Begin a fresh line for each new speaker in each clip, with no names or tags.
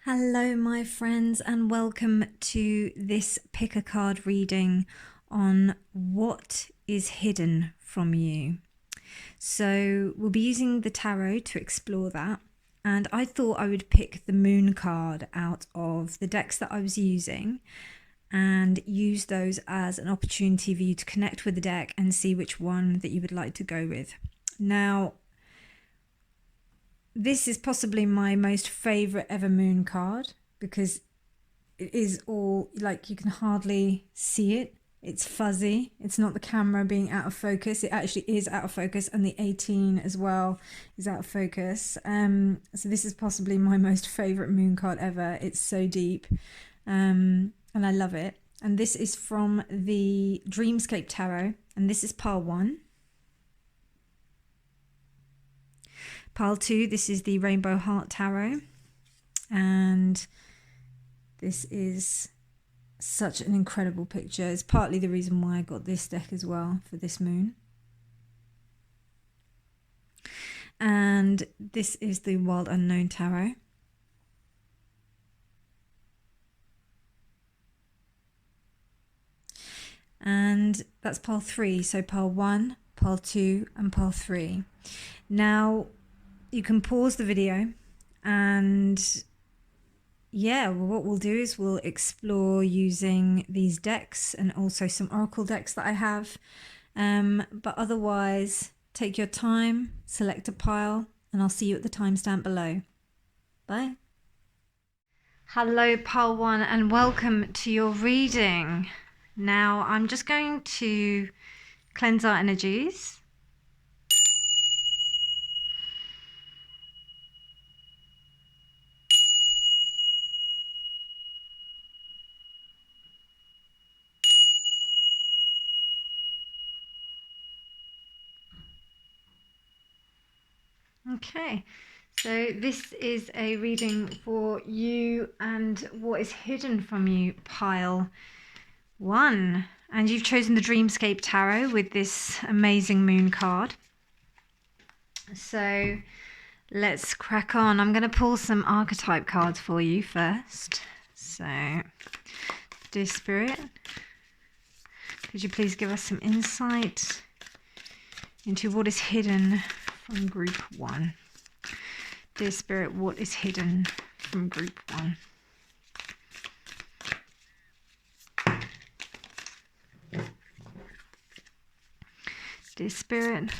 Hello, my friends, and welcome to this pick a card reading on what is hidden from you. So, we'll be using the tarot to explore that. And I thought I would pick the moon card out of the decks that I was using and use those as an opportunity for you to connect with the deck and see which one that you would like to go with. Now, this is possibly my most favorite ever moon card because it is all like you can hardly see it. It's fuzzy. It's not the camera being out of focus. It actually is out of focus, and the 18 as well is out of focus. So this is possibly my most favorite moon card ever. It's so deep, and I love it. And this is from the Dreamscape Tarot, and this is pile 1. Pile 2, this is the Rainbow Heart Tarot, and this is such an incredible picture. It's partly the reason why I got this deck as well for this moon. And this is the Wild Unknown Tarot. And that's pile 3, so pile 1, pile 2, and pile 3. Now, you can pause the video and what we'll do is we'll explore using these decks and also some oracle decks that I have. But otherwise, take your time, select a pile, and I'll see you at the timestamp below. Bye. Hello, pile 1, and welcome to your reading. Now, I'm just going to cleanse our energies. Okay, so this is a reading for you and what is hidden from you, pile 1. And you've chosen the Dreamscape Tarot with this amazing moon card. So let's crack on. I'm going to pull some archetype cards for you first. So, dear Spirit, could you please give us some insight into what is hidden from group 1? Dear Spirit, what is hidden from group 1? Dear Spirit,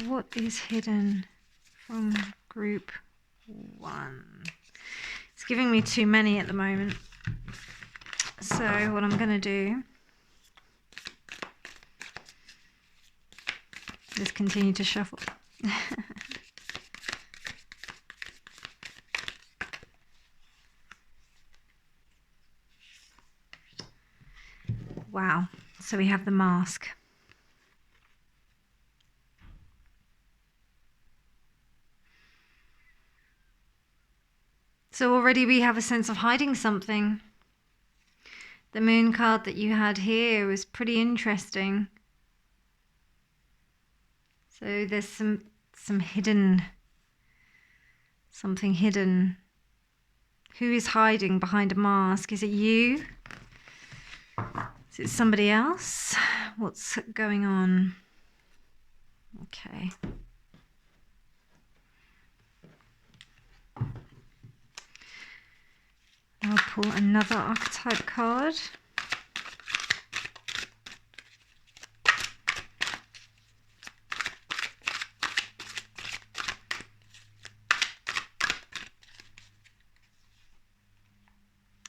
what is hidden from group 1? It's giving me too many at the moment. So what I'm going to do is continue to shuffle. Wow, so we have the mask. So already we have a sense of hiding something. The moon card that you had here was pretty interesting. So there's some hidden, something hidden. Who is hiding behind a mask? Is it you? Is it somebody else? What's going on? Okay. I'll pull another archetype card.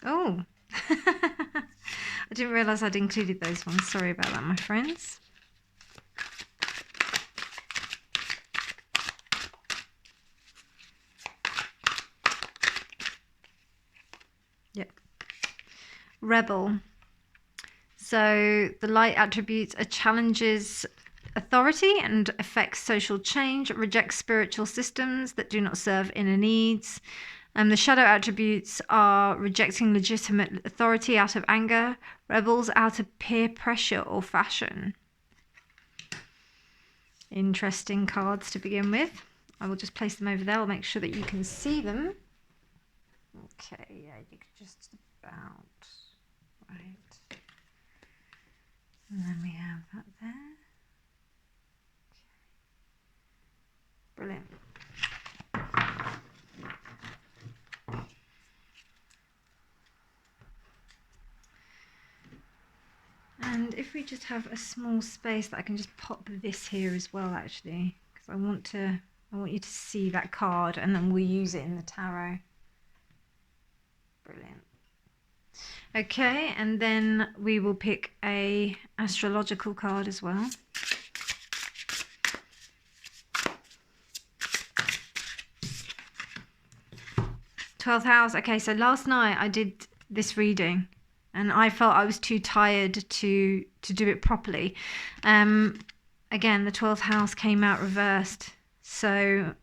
Oh, I didn't realise I'd included those ones. Sorry about that, my friends. Yep. Rebel. So the light attributes are challenges authority and affects social change, rejects spiritual systems that do not serve inner needs. The shadow attributes are rejecting legitimate authority out of anger, rebels out of peer pressure or fashion. Interesting cards to begin with. I will just place them over there. I'll make sure that you can see them. Okay, yeah, you could just about, right. And then we have that there. Okay. Brilliant. And if we just have a small space that I can just pop this here as well, actually, because I want you to see that card, and then we'll use it in the tarot. Brilliant. Okay, and then we will pick a astrological card as well. Twelfth house. Okay, so last night I did this reading, and I felt I was too tired to do it properly. Again, the 12th house came out reversed, so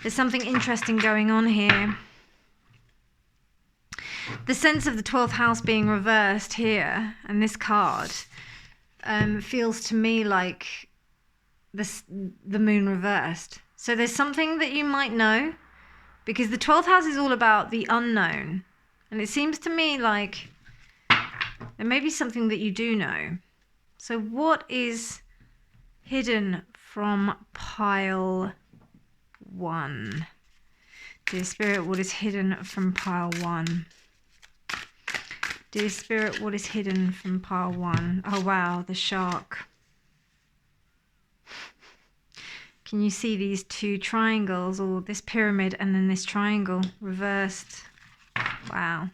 there's something interesting going on here. The sense of the 12th house being reversed here and this card feels to me like the moon reversed. So there's something that you might know, because the 12th house is all about the unknown, and it seems to me like there may be something that you do know. So what is hidden from pile 1? Dear Spirit, what is hidden from pile 1? Dear Spirit, what is hidden from pile 1? Oh wow, the shark. Can you see these two triangles, or this pyramid and then this triangle reversed? Wow.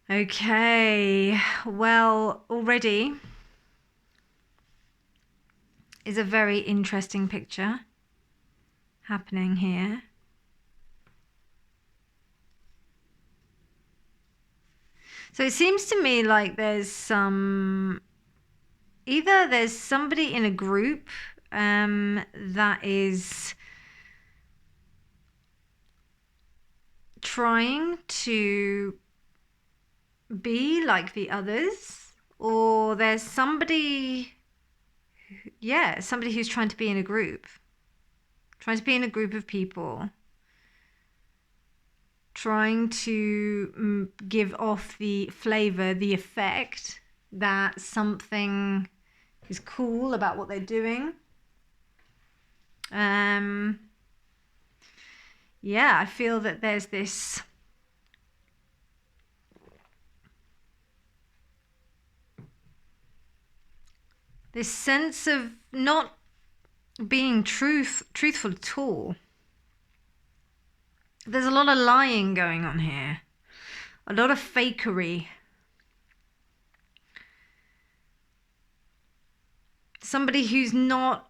Okay, well, already is a very interesting picture happening here. So it seems to me like there's either there's somebody in a group that is trying to be like the others, or there's somebody, somebody who's trying to be in a group, of people, trying to give off the flavor, the effect that something is cool about what they're doing. Yeah, I feel that there's this sense of not being truthful at all. There's a lot of lying going on here, a lot of fakery. Somebody who's not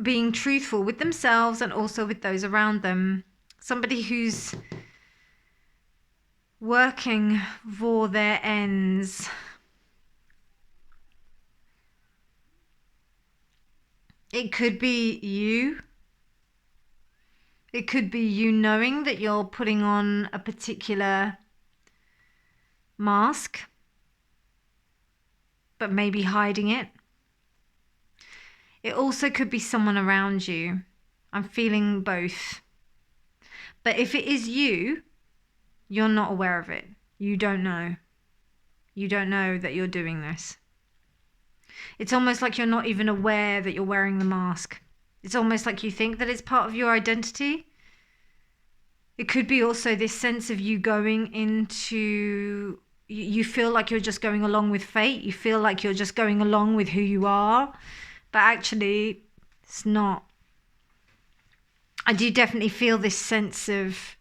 being truthful with themselves and also with those around them. Somebody who's working for their ends. It could be you. It could be you knowing that you're putting on a particular mask, but maybe hiding it. It also could be someone around you. I'm feeling both. But if it is you, you're not aware of it. You don't know. You don't know that you're doing this. It's almost like you're not even aware that you're wearing the mask. It's almost like you think that it's part of your identity. It could be also this sense of you going into... You feel like you're just going along with fate. You feel like you're just going along with who you are. But actually, it's not. I do definitely feel this sense of...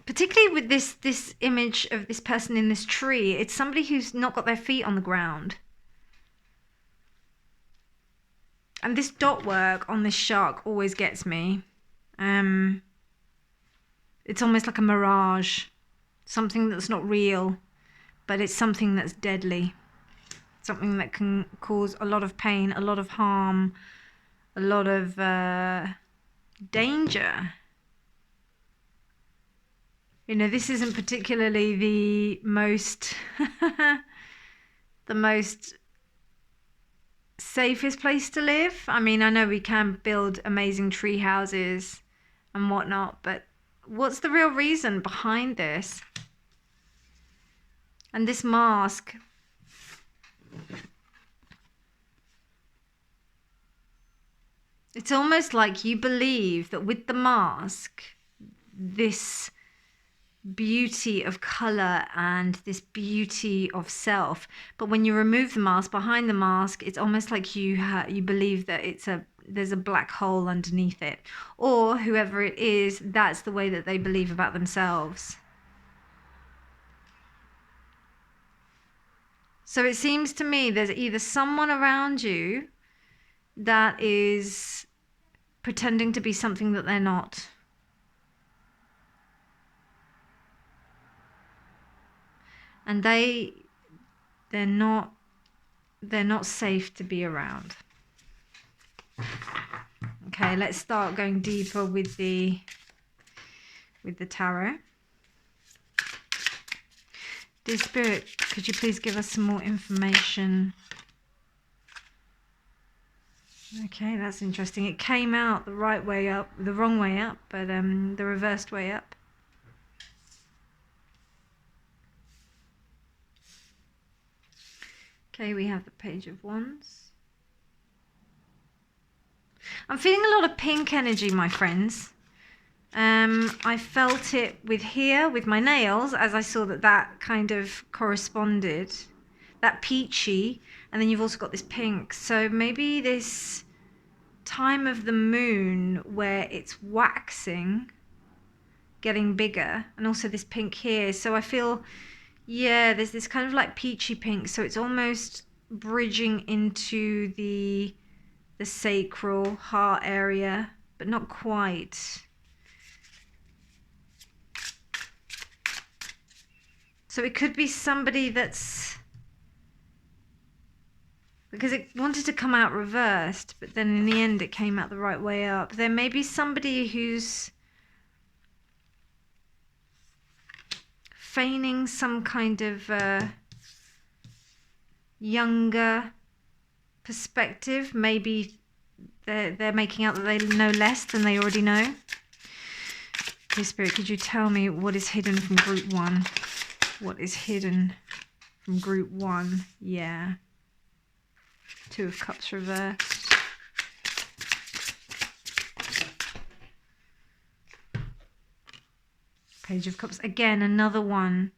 Particularly with this image of this person in this tree, it's somebody who's not got their feet on the ground. And this dot work on this shark always gets me. It's almost like a mirage. Something that's not real, but it's something that's deadly. Something that can cause a lot of pain, a lot of harm, a lot of danger. You know, this isn't particularly the most safest place to live. I mean, I know we can build amazing tree houses and whatnot, but what's the real reason behind this? And this mask, it's almost like you believe that with the mask, this beauty of color and this beauty of self, but when you remove the mask, behind the mask, it's almost like you believe that there's a black hole underneath it, or whoever it is, that's the way that they believe about themselves. So it seems to me there's either someone around you that is pretending to be something that they're not. And they're not safe to be around. Okay, let's start going deeper with the tarot. Dear Spirit, could you please give us some more information? Okay, that's interesting. It came out the right way up, the wrong way up, but the reversed way up. Okay, we have the Page of Wands. I'm feeling a lot of pink energy, my friends. I felt it with my nails, as I saw that kind of corresponded. That peachy, and then you've also got this pink. So maybe this time of the moon where it's waxing, getting bigger, and also this pink here. So I feel, yeah, there's this kind of like peachy pink. So it's almost bridging into the sacral heart area, but not quite. So it could be somebody that's, because it wanted to come out reversed, but then in the end it came out the right way up. There may be somebody who's feigning some kind of younger perspective. Maybe they're making out that they know less than they already know. Dear Spirit, could you tell me what is hidden from group 1? What is hidden from group 1? Yeah. 2 of Cups reversed. Page of Cups. Again, another one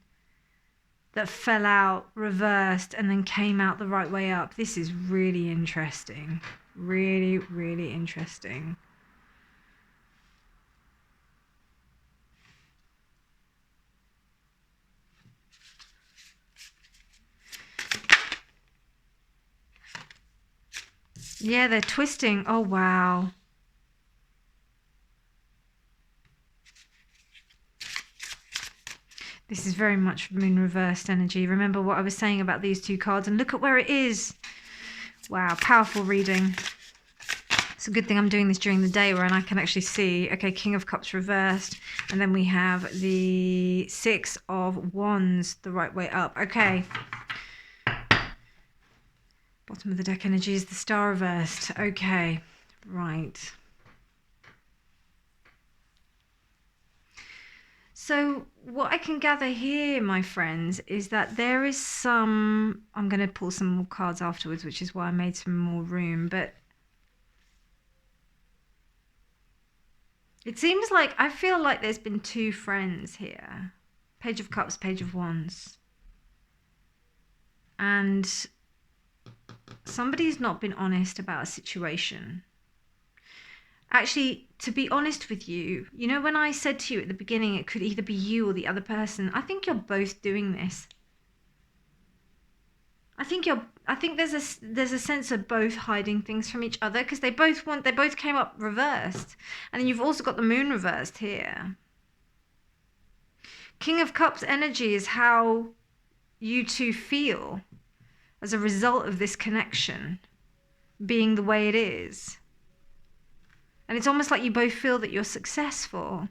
that fell out, reversed, and then came out the right way up. This is really interesting. Really, really interesting. Yeah, they're twisting. Oh, wow. This is very much moon reversed energy. Remember what I was saying about these 2 cards, and look at where it is. Wow, powerful reading. It's a good thing I'm doing this during the day where I can actually see. Okay, King of Cups reversed, and then we have the 6 of Wands the right way up. Okay. Bottom of the deck energy is the Star reversed. Okay, right. So what I can gather here, my friends, is that there is some... I'm going to pull some more cards afterwards, which is why I made some more room. But it seems like... I feel like there's been 2 friends here. Page of Cups, Page of Wands. And somebody's not been honest about a situation. Actually, to be honest with you, you know when I said to you at the beginning it could either be you or the other person, I think you're both doing this. I think there's a sense of both hiding things from each other, because they both came up reversed. And then you've also got the moon reversed here. King of Cups energy is how you 2 feel as a result of this connection being the way it is. And it's almost like you both feel that you're successful.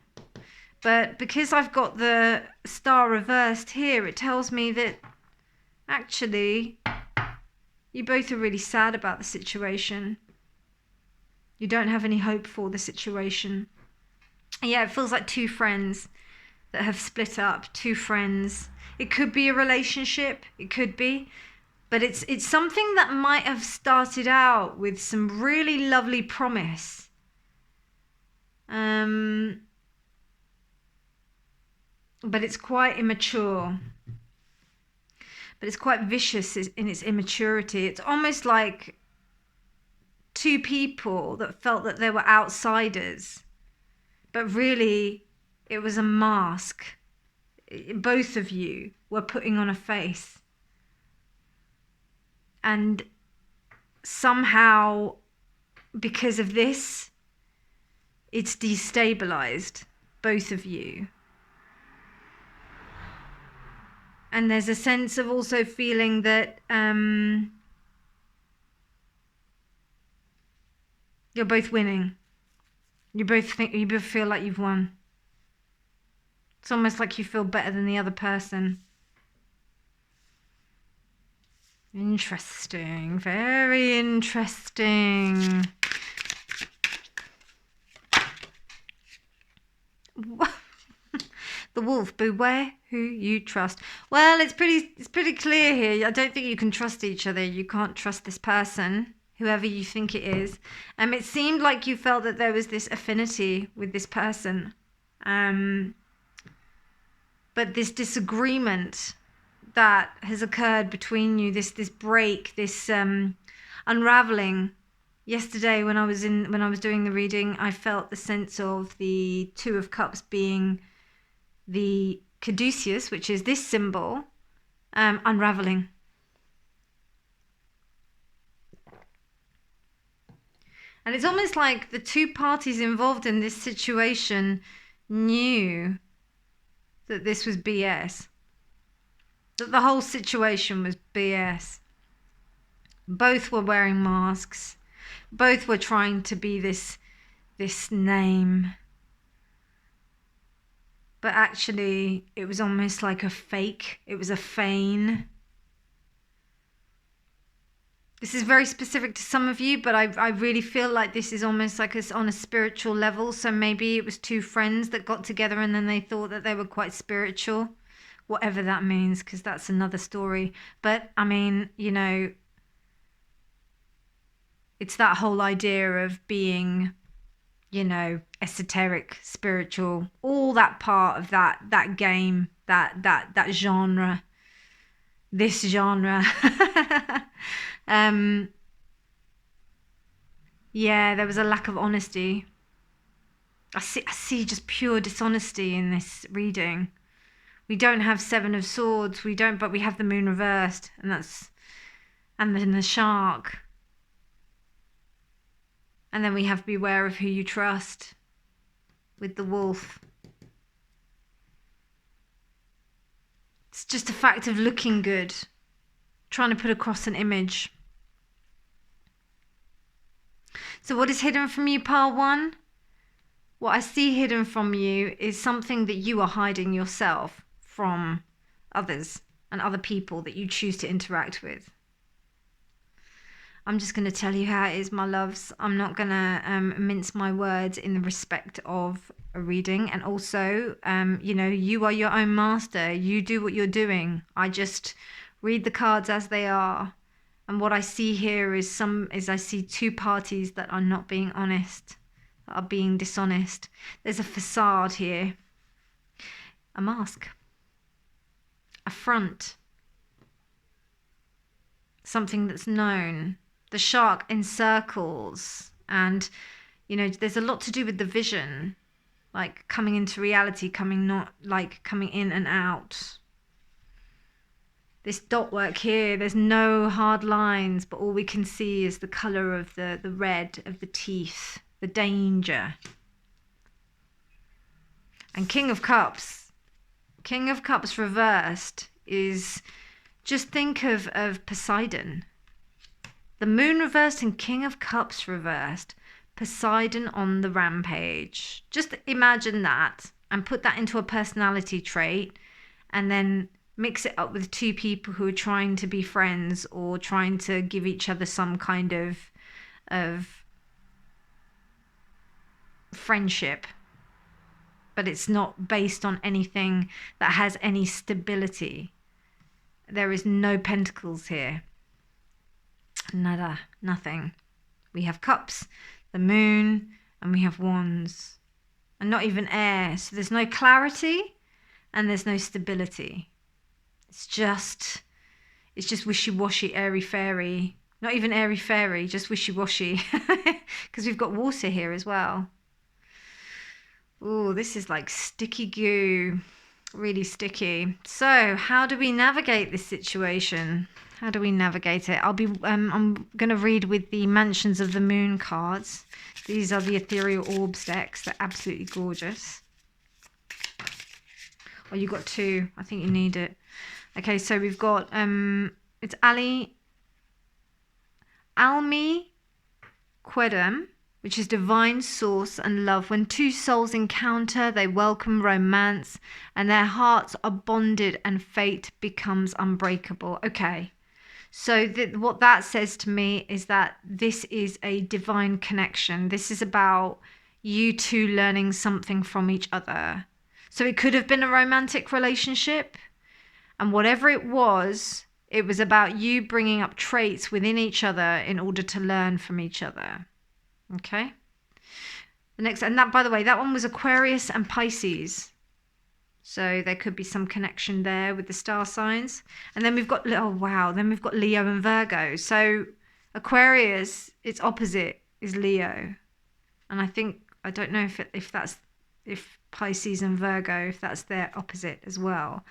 But because I've got the Star reversed here, it tells me that actually You both are really sad about the situation. You don't have any hope for the situation. Yeah, it feels like two friends that have split up. Two friends. It could be a relationship. It could be. But it's something that might have started out with some really lovely promise. But it's quite immature. But it's quite vicious in its immaturity. It's almost like two people that felt that they were outsiders, but really it was a mask. Both of you were putting on a face. And somehow, because of this, it's destabilized both of you. And there's a sense of also feeling that you're both winning. You both feel like you've won. It's almost like you feel better than the other person. Interesting. Very interesting. The wolf, beware who you trust. Well, it's pretty clear here. I don't think you can trust each other. You can't trust this person, whoever you think it is. It seemed like you felt that there was this affinity with this person. But this disagreement that has occurred between you, this break, this unraveling. Yesterday when I was doing the reading, I felt the sense of the Two of Cups being the caduceus, which is this symbol, unraveling. And it's almost like the two parties involved in this situation knew that this was BS. That the whole situation was BS. Both were wearing masks. Both were trying to be this name. But actually, it was almost like a fake. It was a feign. This is very specific to some of you, but I really feel like this is almost like on a spiritual level. So maybe it was two friends that got together and then they thought that they were quite spiritual. Whatever that means, because that's another story. But, I mean, you know, it's that whole idea of being, you know, esoteric, spiritual, all that part of that game, that genre, this genre. Yeah, there was a lack of honesty. I see just pure dishonesty in this reading. We don't have Seven of Swords, but we have the Moon reversed, and then the Shark. And then we have Beware of Who You Trust with the Wolf. It's just a fact of looking good, trying to put across an image. So what is hidden from you, pile 1? What I see hidden from you is something that you are hiding yourself from others and other people that you choose to interact with. I'm just going to tell you how it is, my loves. I'm not going to mince my words in the respect of a reading. And also, you know, you are your own master. You do what you're doing. I just read the cards as they are. And what I see here is I see two parties that are not being honest, that are being dishonest. There's a facade here, a mask, a front, something that's known. The shark encircles, and you know, there's a lot to do with the vision, like coming into reality, coming in and out. This dot work here, there's no hard lines, but all we can see is the color of the red of the teeth, the danger. And King of Cups reversed is, just think of Poseidon. The Moon reversed and King of Cups reversed. Poseidon on the rampage. Just imagine that and put that into a personality trait, and then mix it up with two people who are trying to be friends or trying to give each other some kind of friendship, but it's not based on anything that has any stability. There is no pentacles here. Nada, nothing. We have cups, the moon, and we have wands. And not even air. So there's no clarity and there's no stability. It's just wishy-washy, airy-fairy. Not even airy-fairy, just wishy-washy. Because we've got water here as well. Oh, this is like sticky goo. Really sticky. So how do we navigate this situation? How do we navigate it? I'm going to read with the Mansions of the Moon cards. These are the Ethereal Orbs decks. They're absolutely gorgeous. Oh, you got two. I think you need it. Okay, so we've got it's Almi Quedem, which is divine source and love. When two souls encounter, they welcome romance and their hearts are bonded and fate becomes unbreakable. Okay, so what that says to me is that this is a divine connection. This is about you two learning something from each other. So it could have been a romantic relationship, and whatever it was about you bringing up traits within each other in order to learn from each other. Okay. The next, and that, by the way, that one was Aquarius and Pisces. So there could be some connection there with the star signs. And then we've got, oh wow, then we've got Leo and Virgo. So Aquarius, its opposite is Leo. And I don't know if Pisces and Virgo, if that's their opposite as well.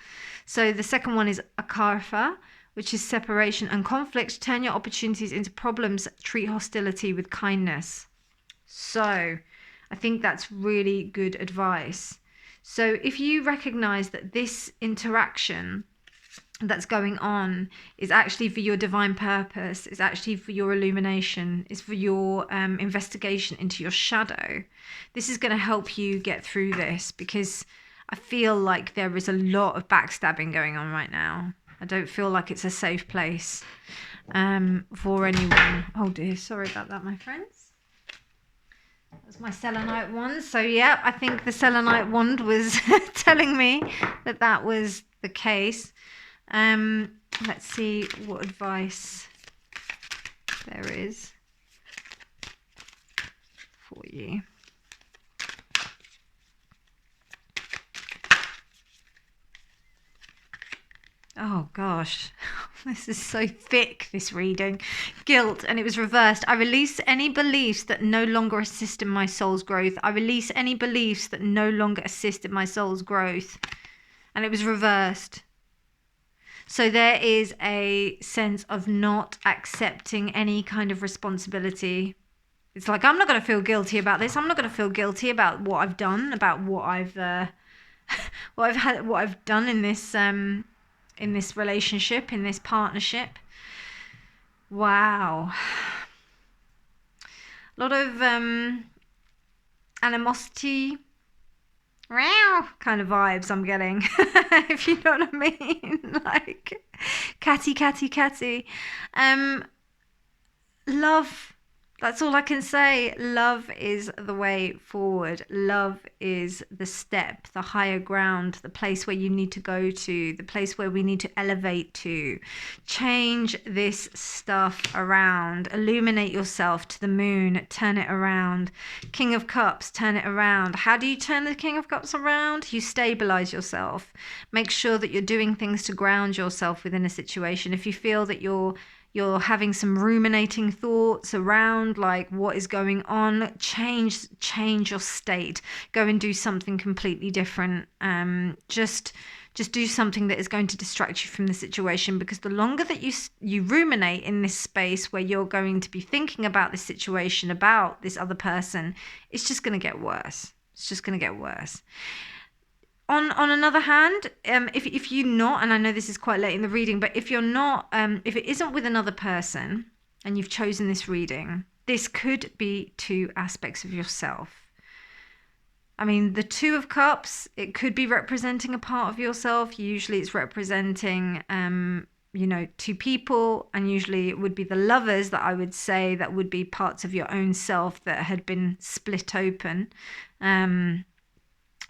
So the second one is Akarfa, which is separation and conflict. Turn your opportunities into problems. Treat hostility with kindness. So I think that's really good advice. So if you recognize that this interaction that's going on is actually for your divine purpose, is actually for your illumination, is for your investigation into your shadow, this is going to help you get through this, because I feel like there is a lot of backstabbing going on right now. I don't feel like it's a safe place for anyone. Oh dear, sorry about that, my friends. That was my selenite wand. So yeah, I think the selenite wand was telling me that that was the case. Let's see what advice there is for you. Oh gosh, this is so thick, this reading. Guilt, and it was reversed. I release any beliefs that no longer assist in my soul's growth. I release any beliefs that no longer assist in my soul's growth. And it was reversed. So there is a sense of not accepting any kind of responsibility. It's like, I'm not going to feel guilty about this. I'm not going to feel guilty about what I've done, about what I've done in this relationship, in this partnership. Wow. A lot of animosity, kind of vibes I'm getting, if you know what I mean. Like catty. Love. That's all I can say. Love is the way forward. Love is the step, the higher ground, the place where you need to go to, the place where we need to elevate to. Change this stuff around. Illuminate yourself to the moon. Turn it around. King of Cups, turn it around. How do you turn the King of Cups around? You stabilize yourself. Make sure that you're doing things to ground yourself within a situation. If you feel that you're having some ruminating thoughts around like what is going on, change your state. Go and do something completely different. Just do something that is going to distract you from the situation, because the longer that you ruminate in this space where you're going to be thinking about this situation, about this other person, it's just going to get worse. It's just going to get worse. On another hand, if you're not, and I know this is quite late in the reading, but if you're not, if it isn't with another person and you've chosen this reading, this could be two aspects of yourself. I mean, the Two of Cups, it could be representing a part of yourself. Usually it's representing, you know, two people, and usually it would be the Lovers that I would say that would be parts of your own self that had been split open.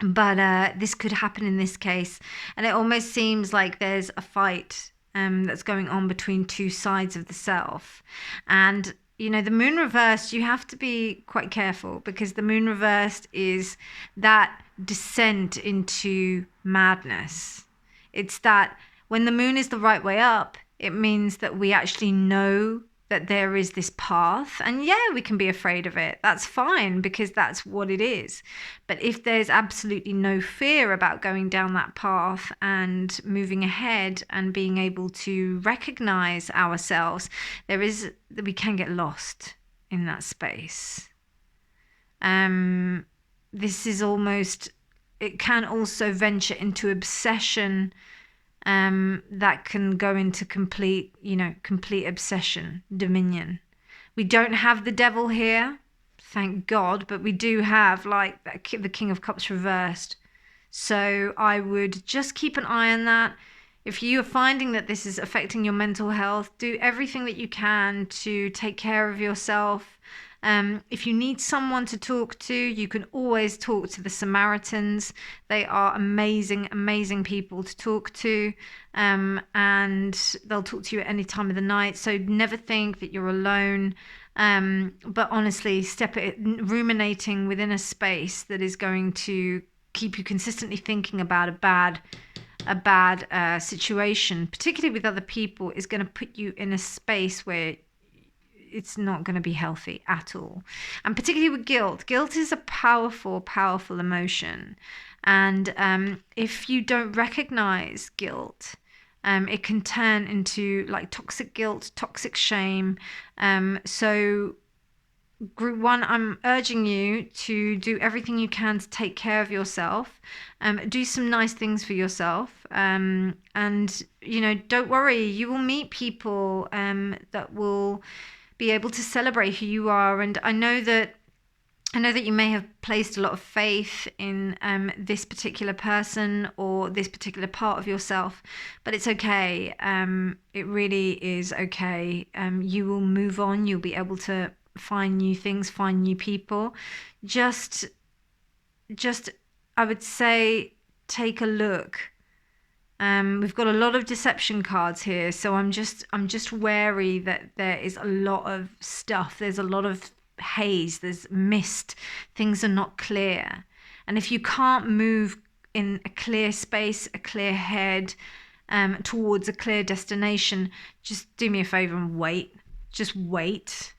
But this could happen in this case, and it almost seems like there's a fight that's going on between two sides of the self. And you know, the moon reversed, you have to be quite careful, because the moon reversed is that descent into madness. It's that when the moon is the right way up, it means that we actually know that there is this path, and yeah, we can be afraid of it. That's fine, because that's what it is. But if there's absolutely no fear about going down that path and moving ahead and being able to recognize ourselves, we can get lost in that space. This is almost, it can also venture into obsession, that can go into complete obsession, dominion. We don't have the devil here, thank God, but we do have like the King of Cups reversed. So I would just keep an eye on that. If you are finding that this is affecting your mental health, do everything that you can to take care of yourself. If you need someone to talk to, you can always talk to the Samaritans. They are amazing, amazing people to talk to, and they'll talk to you at any time of the night. So never think that you're alone. But honestly, ruminating within a space that is going to keep you consistently thinking about a bad situation, particularly with other people, is going to put you in a space where it's not going to be healthy at all. And particularly with guilt. Guilt is a powerful, powerful emotion. And if you don't recognize guilt, it can turn into like toxic guilt, toxic shame. So group one, I'm urging you to do everything you can to take care of yourself. Do some nice things for yourself. And, you know, don't worry, you will meet people that will be able to celebrate who you are. And I know that you may have placed a lot of faith in this particular person or this particular part of yourself, but it's okay. It really is okay. You will move on. You'll be able to find new things, find new people. Just I would say, take a look. We've got a lot of deception cards here, so I'm just wary that there is a lot of stuff. There's a lot of haze, there's mist, things are not clear. And if you can't move in a clear space, a clear head, towards a clear destination, just do me a favor and wait. Just wait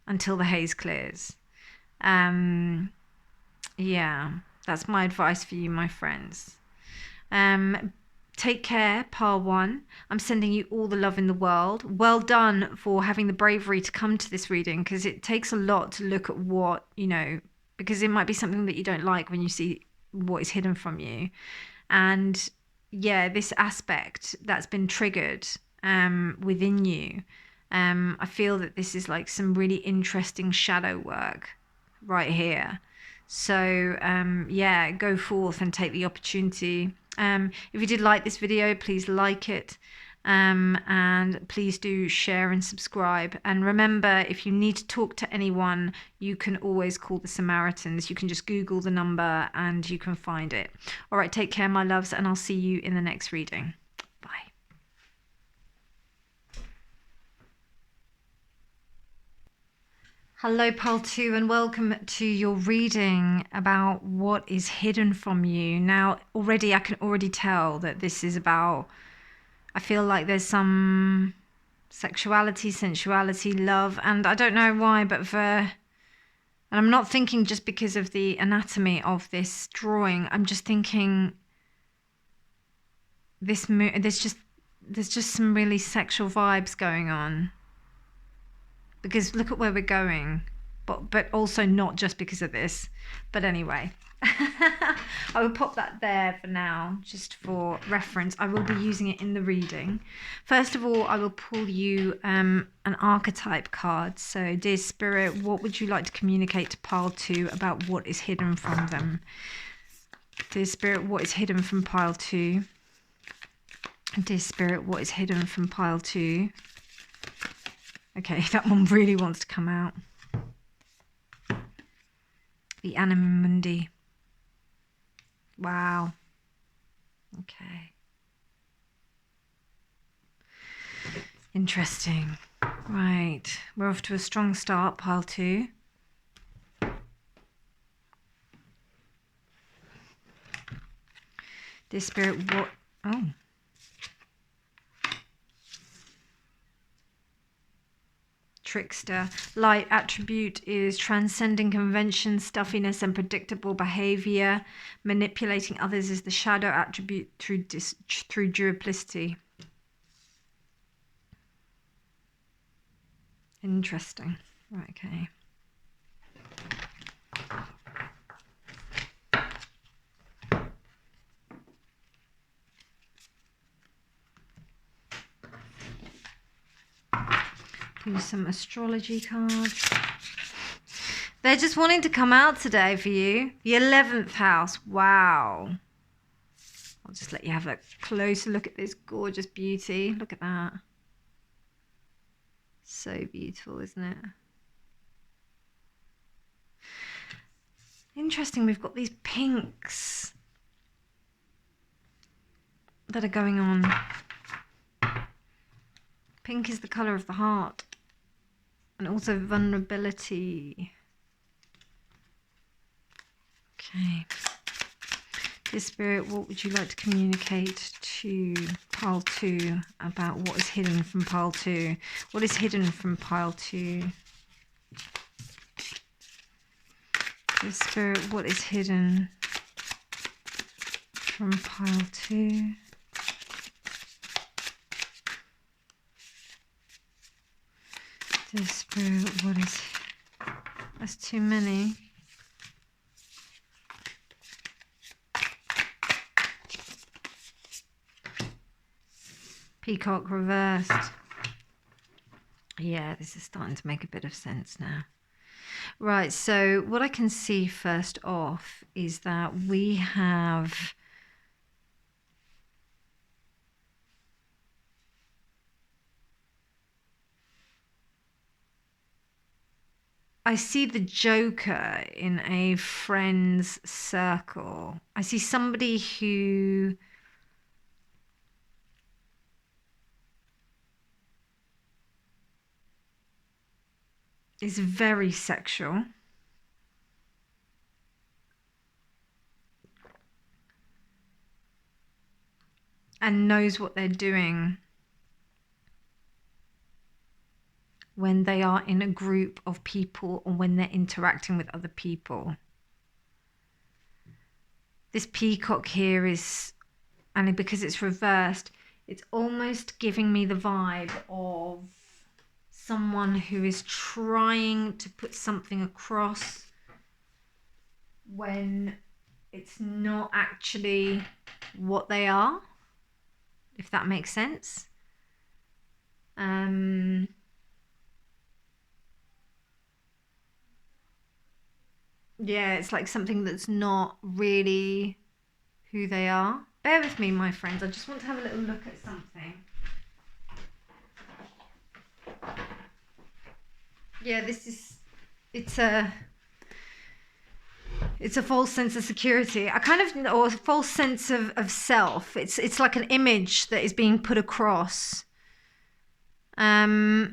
until the haze clears. Yeah, that's my advice for you, my friends. Take care, Pile 1. I'm sending you all the love in the world. Well done for having the bravery to come to this reading, because it takes a lot to look at what, you know, because it might be something that you don't like when you see what is hidden from you. And yeah, this aspect that's been triggered within you, I feel that this is like some really interesting shadow work right here. So yeah, go forth and take the opportunity. If you did like this video, please like it, and please do share and subscribe. And remember, if you need to talk to anyone, you can always call the Samaritans. You can just Google the number and you can find it. All right, take care, my loves, and I'll see you in the next reading. Bye. Hello, Pile 2, and welcome to your reading about what is hidden from you. Now, I can already tell that this is about, I feel like there's some sexuality, sensuality, love, and I don't know why, and I'm not thinking just because of the anatomy of this drawing. I'm just thinking there's just some really sexual vibes going on. Because look at where we're going, but also not just because of this. But anyway, I will pop that there for now, just for reference. I will be using it in the reading. First of all, I will pull you an archetype card. So, dear Spirit, what would you like to communicate to pile 2 about what is hidden from them? Dear Spirit, what is hidden from pile 2? Dear Spirit, what is hidden from pile 2? Okay, that one really wants to come out. The Anima Mundi. Wow. Okay. Interesting. Right. We're off to a strong start, pile 2. Dear Spirit, what... Oh. Trickster. Light attribute is transcending convention, stuffiness, and predictable behavior. Manipulating others is the shadow attribute through duplicity. Interesting. Right, okay. Pull some astrology cards. They're just wanting to come out today for you. The 11th house. Wow. I'll just let you have a closer look at this gorgeous beauty. Look at that. So beautiful, isn't it? Interesting, we've got these pinks that are going on. Pink is the colour of the heart. And also vulnerability. Okay. Dear Spirit, what would you like to communicate to pile 2 about what is hidden from pile 2? What is hidden from pile 2? Dear Spirit, what is hidden from pile 2? Dear Spirit, what is... That's too many. Peacock reversed. Yeah, this is starting to make a bit of sense now. Right, so what I can see first off is that we have... I see the Joker in a friend's circle. I see somebody who is very sexual. And knows what they're doing when they are in a group of people or when they're interacting with other people. This peacock here is, and because it's reversed, it's almost giving me the vibe of someone who is trying to put something across when it's not actually what they are, if that makes sense. Yeah, it's like something that's not really who they are. Bear with me, my friends. I just want to have a little look at something. Yeah, it's a false sense of security. Or a false sense of self. It's like an image that is being put across. That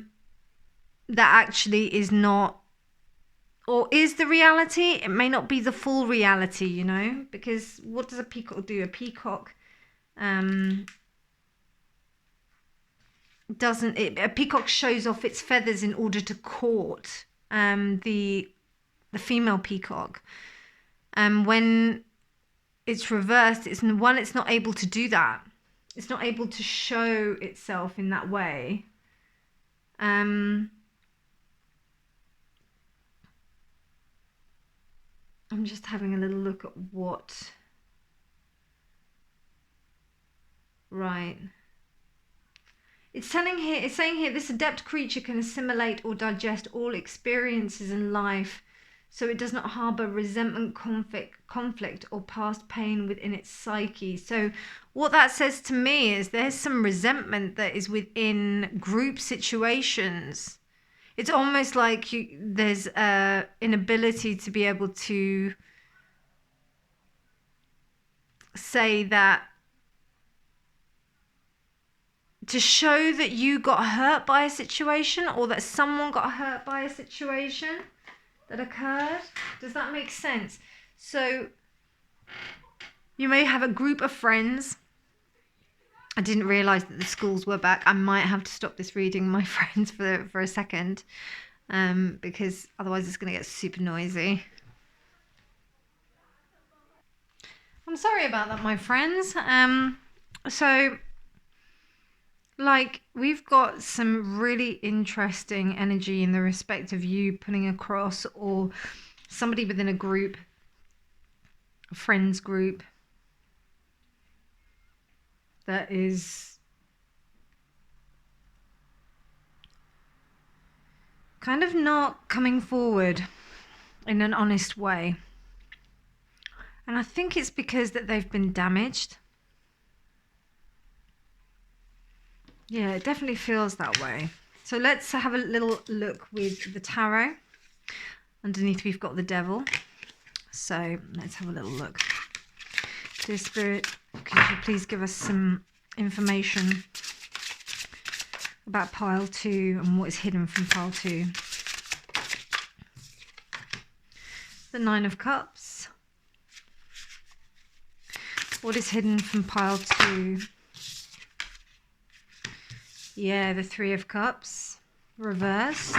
actually is not, or is the reality. It may not be the full reality, you know, because what does a peacock do? A peacock a peacock shows off its feathers in order to court the female peacock. When it's reversed, it's not able to do that. It's not able to show itself in that way. I'm just having a little look at what. Right. It's saying here, this adept creature can assimilate or digest all experiences in life, so it does not harbor resentment, conflict, or past pain within its psyche. So what that says to me is there's some resentment that is within group situations. It's almost like there's an inability to be able to say that, to show that you got hurt by a situation or that someone got hurt by a situation that occurred. Does that make sense? So you may have a group of friends. I didn't realise that the schools were back. I might have to stop this reading, my friends, for a second, because otherwise it's going to get super noisy. I'm sorry about that, my friends. So, like, we've got some really interesting energy in the respect of you putting across, or somebody within a group, a friends group, that is kind of not coming forward in an honest way. And I think it's because that they've been damaged. Yeah, it definitely feels that way. So let's have a little look with the tarot. Underneath we've got the devil. So let's have a little look. Dear Spirit, could you please give us some information about pile 2 and what is hidden from pile 2? The 9 of Cups. What is hidden from pile 2? Yeah, the 3 of Cups. Reversed.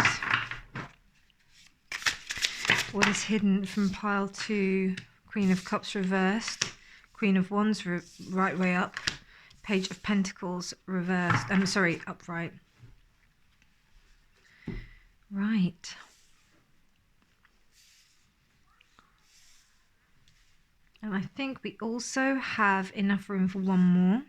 What is hidden from pile 2? Queen of Cups reversed. Queen of Wands right way up. Page of Pentacles reversed. I'm sorry, upright. Right. And I think we also have enough room for one more.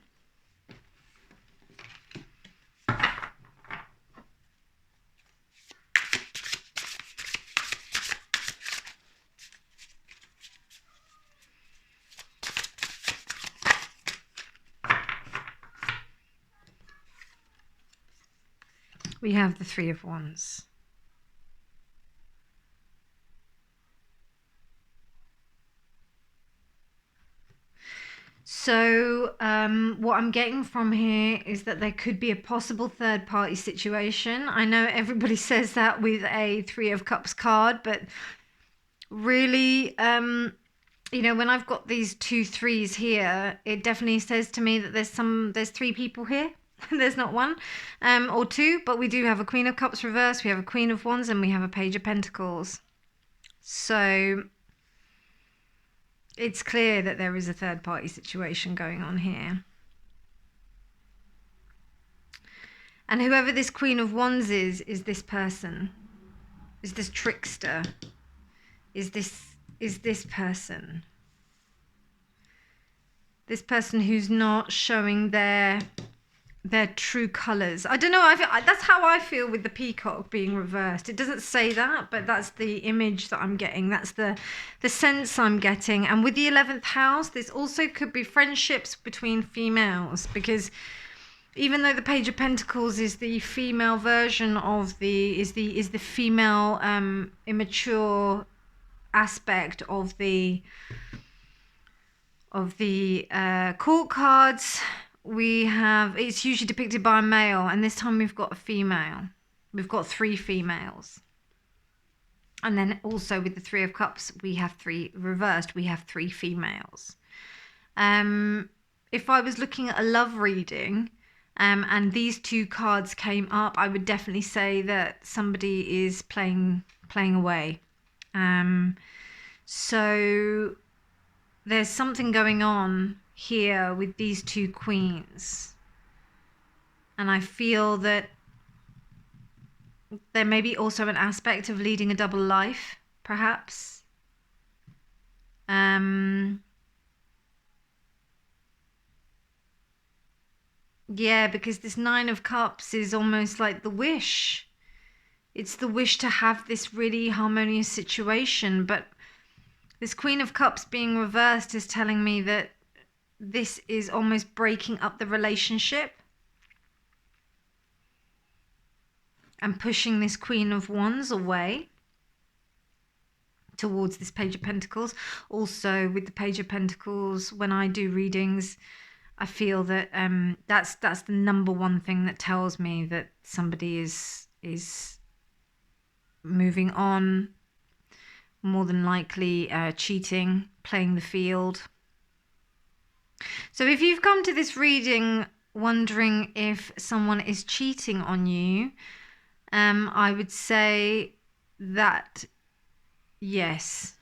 We have the 3 of Wands. So what I'm getting from here is that there could be a possible third party situation. I know everybody says that with a 3 of Cups card, but really, you know, when I've got these 2 3s here, it definitely says to me that there's 3 people here. There's not 1 or 2, but we do have a Queen of Cups reversed, we have a Queen of Wands, and we have a Page of Pentacles. So it's clear that there is a third party situation going on here. And whoever this Queen of Wands is this person, is this trickster, is this person. This person who's not showing their true colors. I don't know, that's how I feel with the peacock being reversed. It doesn't say that, but that's the image that I'm getting. That's the sense I'm getting. And with the 11th house, this also could be friendships between females, because even though the Page of Pentacles is the female version of is the female immature aspect of the court cards, it's usually depicted by a male, and this time we've got a female. We've got 3 females. And then also with the 3 of Cups, we have 3 reversed, we have 3 females. If I was looking at a love reading, and these 2 cards came up, I would definitely say that somebody is playing away. So there's something going on here with these 2 queens. And I feel that there may be also an aspect of leading a double life, perhaps. Yeah, because this Nine of Cups is almost like the wish. It's the wish to have this really harmonious situation. But this Queen of Cups being reversed is telling me that this is almost breaking up the relationship and pushing this Queen of Wands away towards this Page of Pentacles. Also, with the Page of Pentacles, when I do readings, I feel that that's the number one thing that tells me that somebody is moving on, more than likely cheating, playing the field. So if you've come to this reading wondering if someone is cheating on you, I would say that yes,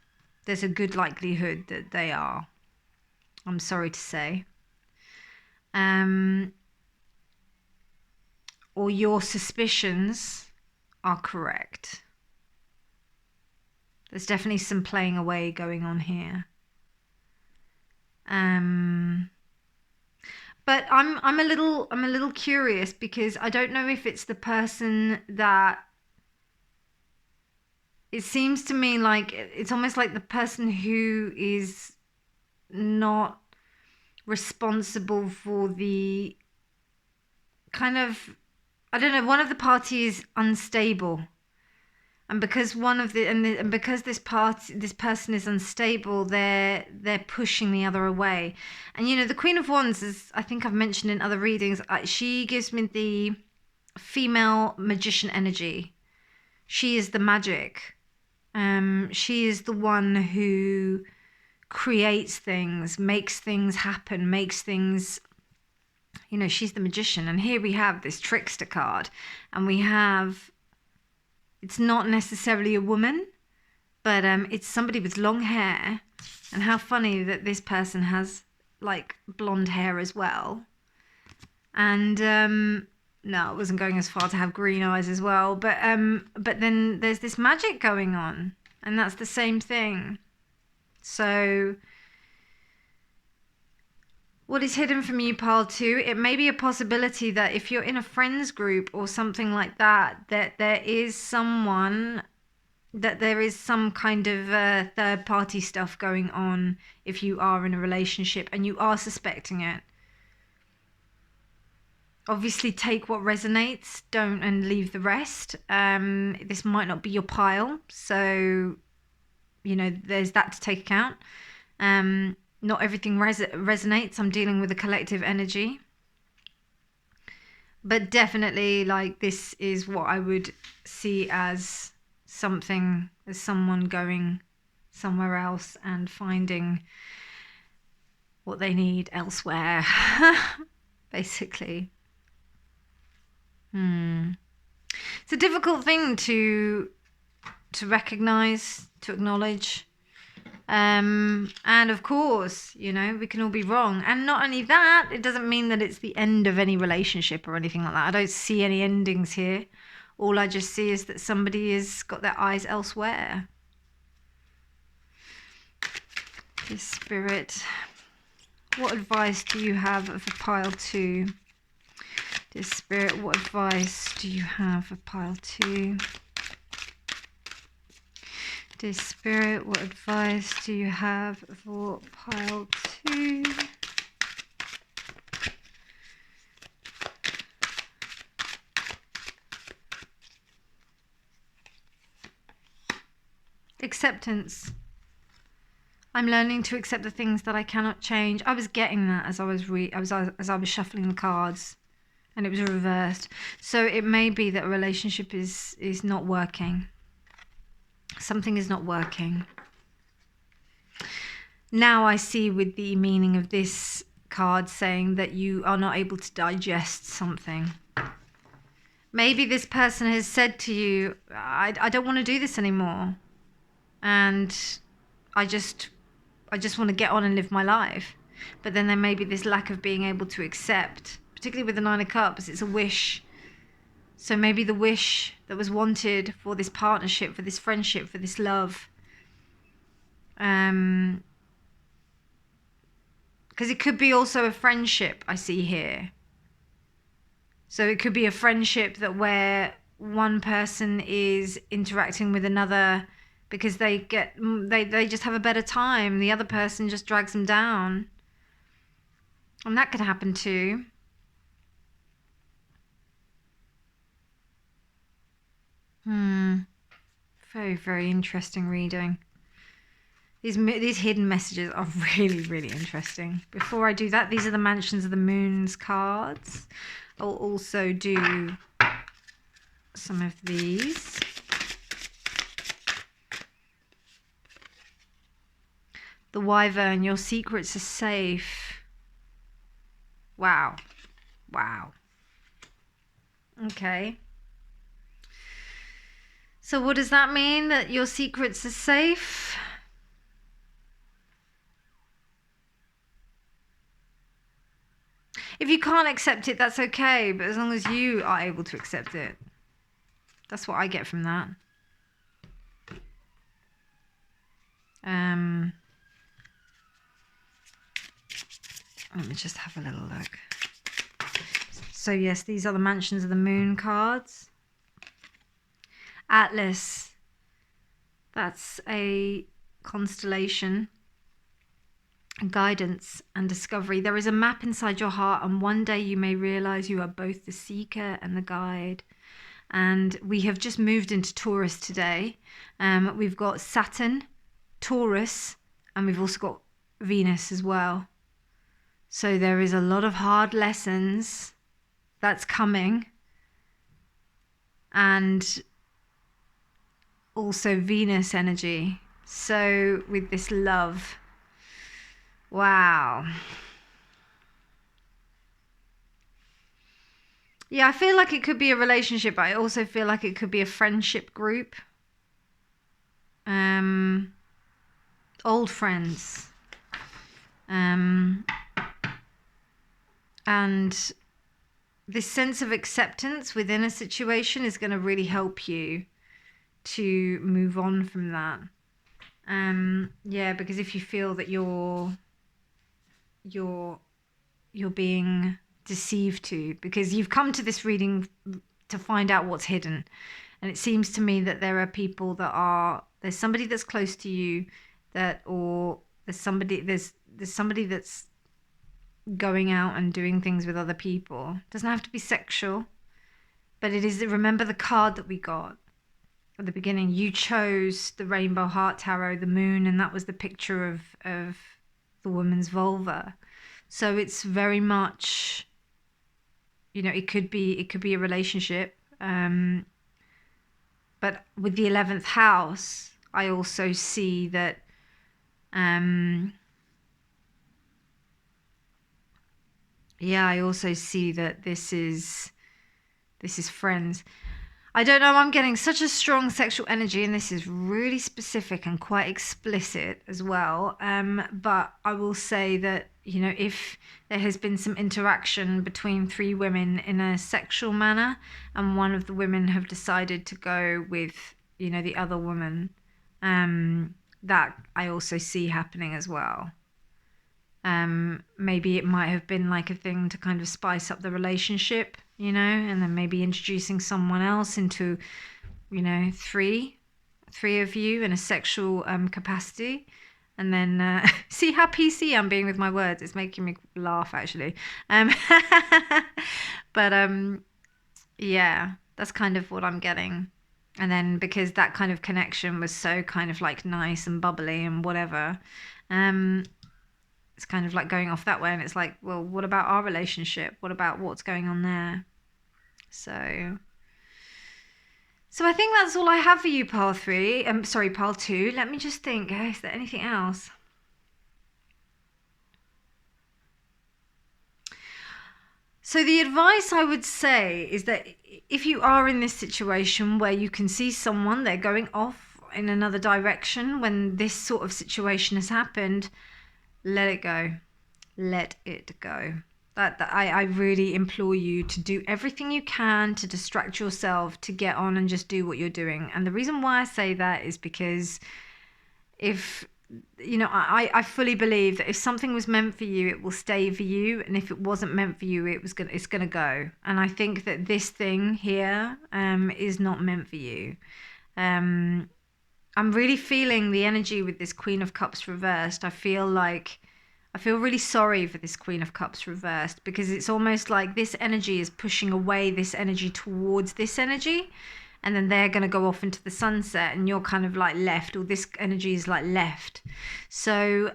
there's a good likelihood that they are. I'm sorry to say. Or your suspicions are correct. There's definitely some playing away going on here. But I'm a little curious, because I don't know if it's the person that, it seems to me like it's almost like the person who is not responsible for the kind of, I don't know, one of the parties is unstable. And because because this person is unstable, they're pushing the other away. And the Queen of Wands, as I think I've mentioned in other readings, she gives me the female magician energy. She is the magic. She is the one who creates things, makes things happen, makes things. She's the magician. And here we have this trickster card, and we have. It's not necessarily a woman, but it's somebody with long hair. And how funny that this person has like blonde hair as well. And no, I wasn't going as far to have green eyes as well. But then there's this magic going on, and that's the same thing. So what is hidden from you, pile 2? It may be a possibility that if you're in a friends group or something like that, that there is someone, that there is some kind of third party stuff going on if you are in a relationship and you are suspecting it. Obviously take what resonates, don't, and leave the rest. This might not be your pile, so there's that to take account. Not everything resonates. I'm dealing with a collective energy. But definitely, like, this is what I would see as something, as someone going somewhere else and finding what they need elsewhere, basically. It's a difficult thing to recognize, to acknowledge. And of course, we can all be wrong. And not only that, it doesn't mean that it's the end of any relationship or anything like that. I don't see any endings here. All I just see is that somebody has got their eyes elsewhere. Dear Spirit, what advice do you have for pile 2? Dear Spirit, what advice do you have for pile 2? Dear Spirit, what advice do you have for pile 2? Acceptance. I'm learning to accept the things that I cannot change. I was getting that as I was shuffling the cards, and it was reversed. So it may be that a relationship is not working. Something is not working. Now I see with the meaning of this card saying that you are not able to digest something. Maybe this person has said to you, I don't want to do this anymore. And I just want to get on and live my life. But then there may be this lack of being able to accept, particularly with the Nine of Cups. It's a wish. So maybe the wish that was wanted for this partnership, for this friendship, for this love, Because it could be also a friendship I see here. So it could be a friendship that where one person is interacting with another because they just have a better time. The other person just drags them down. And that could happen too. Very, very interesting reading. These hidden messages are really, really interesting. Before I do that, these are the Mansions of the Moons cards. I'll also do some of these. The Wyvern, your secrets are safe. Wow. Wow. Okay. So what does that mean? That your secrets are safe? If you can't accept it, that's okay. But as long as you are able to accept it. That's what I get from that. Let me just have a little look. So yes, these are the Mansions of the Moon cards. Atlas. That's a constellation. Guidance and discovery. There is a map inside your heart, and one day you may realize you are both the seeker and the guide. And we have just moved into Taurus today. We've got Saturn, Taurus, and we've also got Venus as well. So there is a lot of hard lessons that's coming. And also Venus energy. So with this love. Wow. Yeah, I feel like it could be a relationship, but I also feel like it could be a friendship group. Old friends. And this sense of acceptance within a situation is going to really help you to move on from that. Yeah, because if you feel that you're being deceived to, because you've come to this reading to find out what's hidden, and it seems to me that there are people that there's somebody that's close to you or there's somebody that's going out and doing things with other people. It doesn't have to be sexual, but it is. Remember the card that we got at the beginning. You chose the Rainbow Heart Tarot, the moon, and that was the picture of the woman's vulva. So it's very much, it could be a relationship. But with the 11th house, I also see that I also see that this is friends. I don't know, I'm getting such a strong sexual energy, and this is really specific and quite explicit as well. But I will say that, if there has been some interaction between 3 women in a sexual manner, and one of the women have decided to go with, the other woman, that I also see happening as well. Maybe it might have been like a thing to kind of spice up the relationship, and then maybe introducing someone else into, 3 of you in a sexual capacity. And then see how PC I'm being with my words. It's making me laugh, actually. But yeah, that's kind of what I'm getting. And then because that kind of connection was so kind of like nice and bubbly and whatever, it's kind of like going off that way, and it's like, well, what about our relationship? What about what's going on there? So I think that's all I have for you, pile 3. Pile 2. Let me just think. Is there anything else? So the advice I would say is that if you are in this situation where you can see someone, they're going off in another direction when this sort of situation has happened, let it go. Let it go. That I really implore you to do everything you can to distract yourself, to get on and just do what you're doing. And the reason why I say that is because if you know, I fully believe that if something was meant for you, it will stay for you, and if it wasn't meant for you, it's gonna go. And I think that this thing here is not meant for you. I'm really feeling the energy with this Queen of Cups reversed. I feel really sorry for this Queen of Cups reversed, because it's almost like this energy is pushing away this energy towards this energy, and then they're going to go off into the sunset, and you're kind of like left, or this energy is like left. So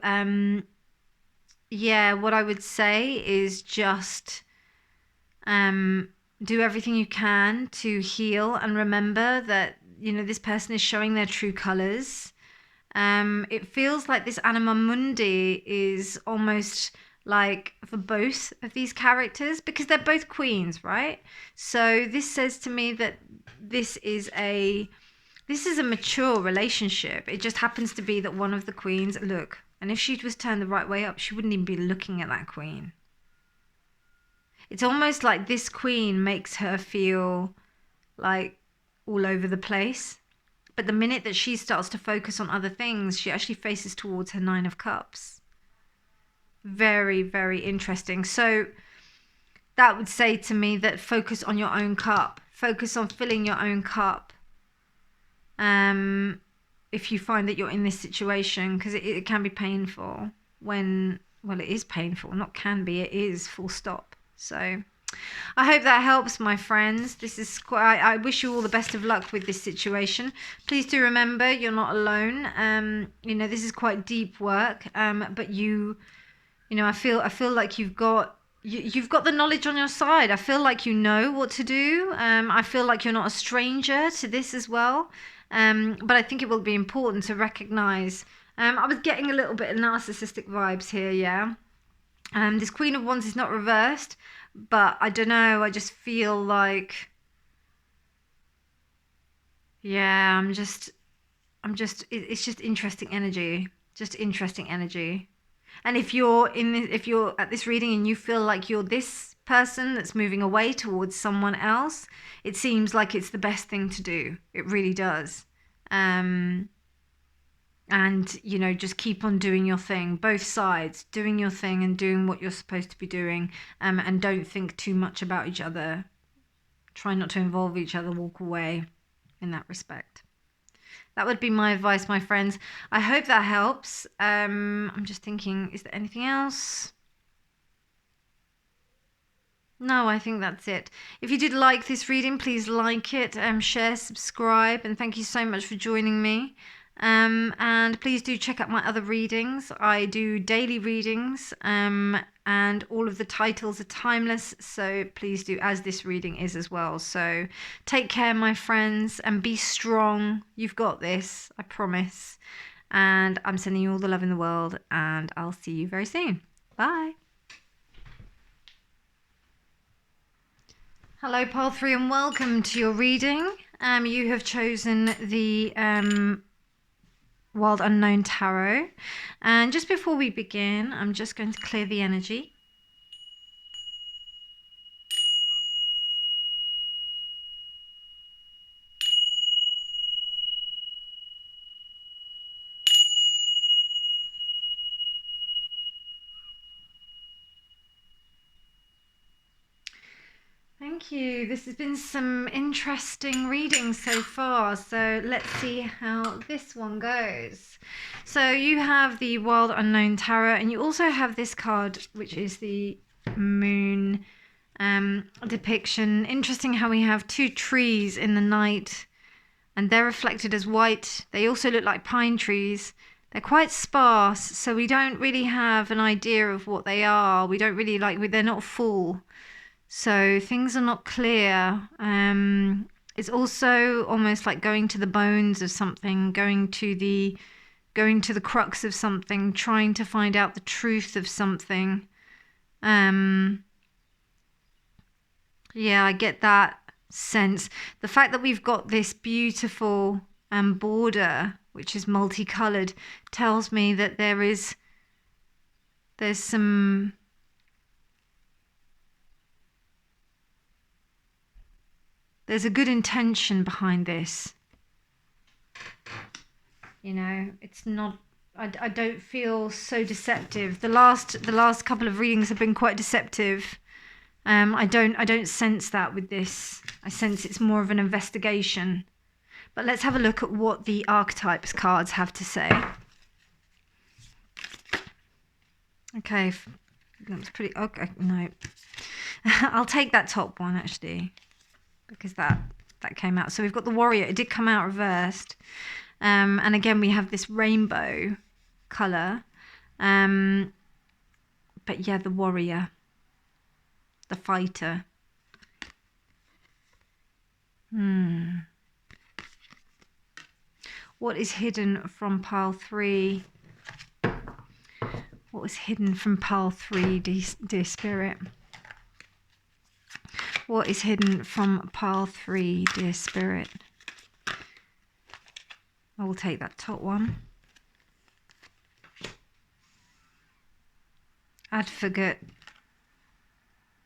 yeah, what I would say is just do everything you can to heal, and remember that, you know, this person is showing their true colors. It feels like this anima mundi is almost like for both of these characters, because they're both queens, right? So this says to me that this is a mature relationship. It just happens to be that one of the queens, look, and if she was turned the right way up, she wouldn't even be looking at that queen. It's almost like this queen makes her feel like all over the place. But the minute that she starts to focus on other things, she actually faces towards her Nine of Cups. Very, very interesting. So that would say to me that focus on your own cup. Focus on filling your own cup. If you find that you're in this situation, because it can be painful when, well, it is painful. Not can be, it is, full stop. So I hope that helps, my friends. This is quite, I wish you all the best of luck with this situation. Please do remember, you're not alone. You know, this is quite deep work. But you know, I feel like you've got the knowledge on your side. I feel like you know what to do. I feel like you're not a stranger to this as well. But I think it will be important to recognize. I was getting a little bit of narcissistic vibes here, yeah. This Queen of Wands is not reversed, but I don't know, I just feel like, yeah, it's just interesting energy, And if you're at this reading and you feel like you're this person that's moving away towards someone else, it seems like it's the best thing to do. It really does. And, you know, just keep on doing your thing, both sides, doing your thing and doing what you're supposed to be doing. And don't think too much about each other. Try not to involve each other, walk away in that respect. That would be my advice, my friends. I hope that helps. I'm just thinking, is there anything else? No, I think that's it. If you did like this reading, please like it, share, subscribe, and thank you so much for joining me. And please do check out my other readings. I do daily readings, and all of the titles are timeless, so please do, as this reading is as well. So take care, my friends, and be strong. You've got this, I promise. And I'm sending you all the love in the world, and I'll see you very soon. Bye. Hello, Pile 3, and welcome to your reading. You have chosen the Wild Unknown Tarot. And just before we begin, I'm just going to clear the energy. Thank you. This has been some interesting readings so far. So let's see how this one goes. So you have the Wild Unknown Tarot, and you also have this card, which is the Moon depiction. Interesting how we have two trees in the night, and they're reflected as white. They also look like pine trees. They're quite sparse, so we don't really have an idea of what they are. We don't really they're not full. So things are not clear. It's also almost like going to the bones of something, going to the crux of something, trying to find out the truth of something. Yeah, I get that sense. The fact that we've got this beautiful border, which is multicolored, tells me that there's a good intention behind this. You know, it's not I don't feel so deceptive. The last couple of readings have been quite deceptive. I don't sense that with this. I sense it's more of an investigation. But let's have a look at what the archetypes cards have to say. Okay, that's pretty. Okay, no, I'll take that top one actually, because that came out. So we've got the warrior. It did come out reversed. And again, we have this rainbow color. But yeah, the warrior, the fighter. What is hidden from pile 3? What was hidden from pile 3, dear spirit? What is hidden from pile 3, dear spirit? I will take that top one. Advocate.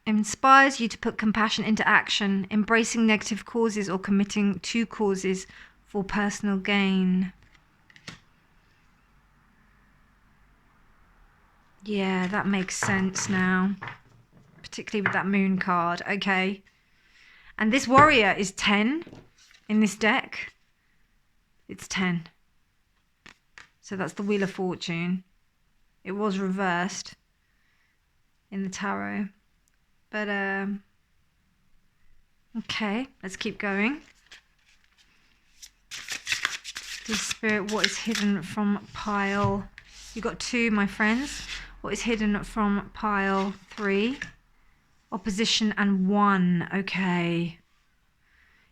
Inspires you to put compassion into action, embracing negative causes or committing to causes for personal gain. Yeah, that makes sense now, particularly with that moon card. Okay. And this warrior is 10 in this deck. It's 10. So that's the Wheel of Fortune. It was reversed in the tarot. But, okay, let's keep going. Dear Spirit, what is hidden from pile... You got 2, my friends. What is hidden from pile 3? Opposition and 1. Okay.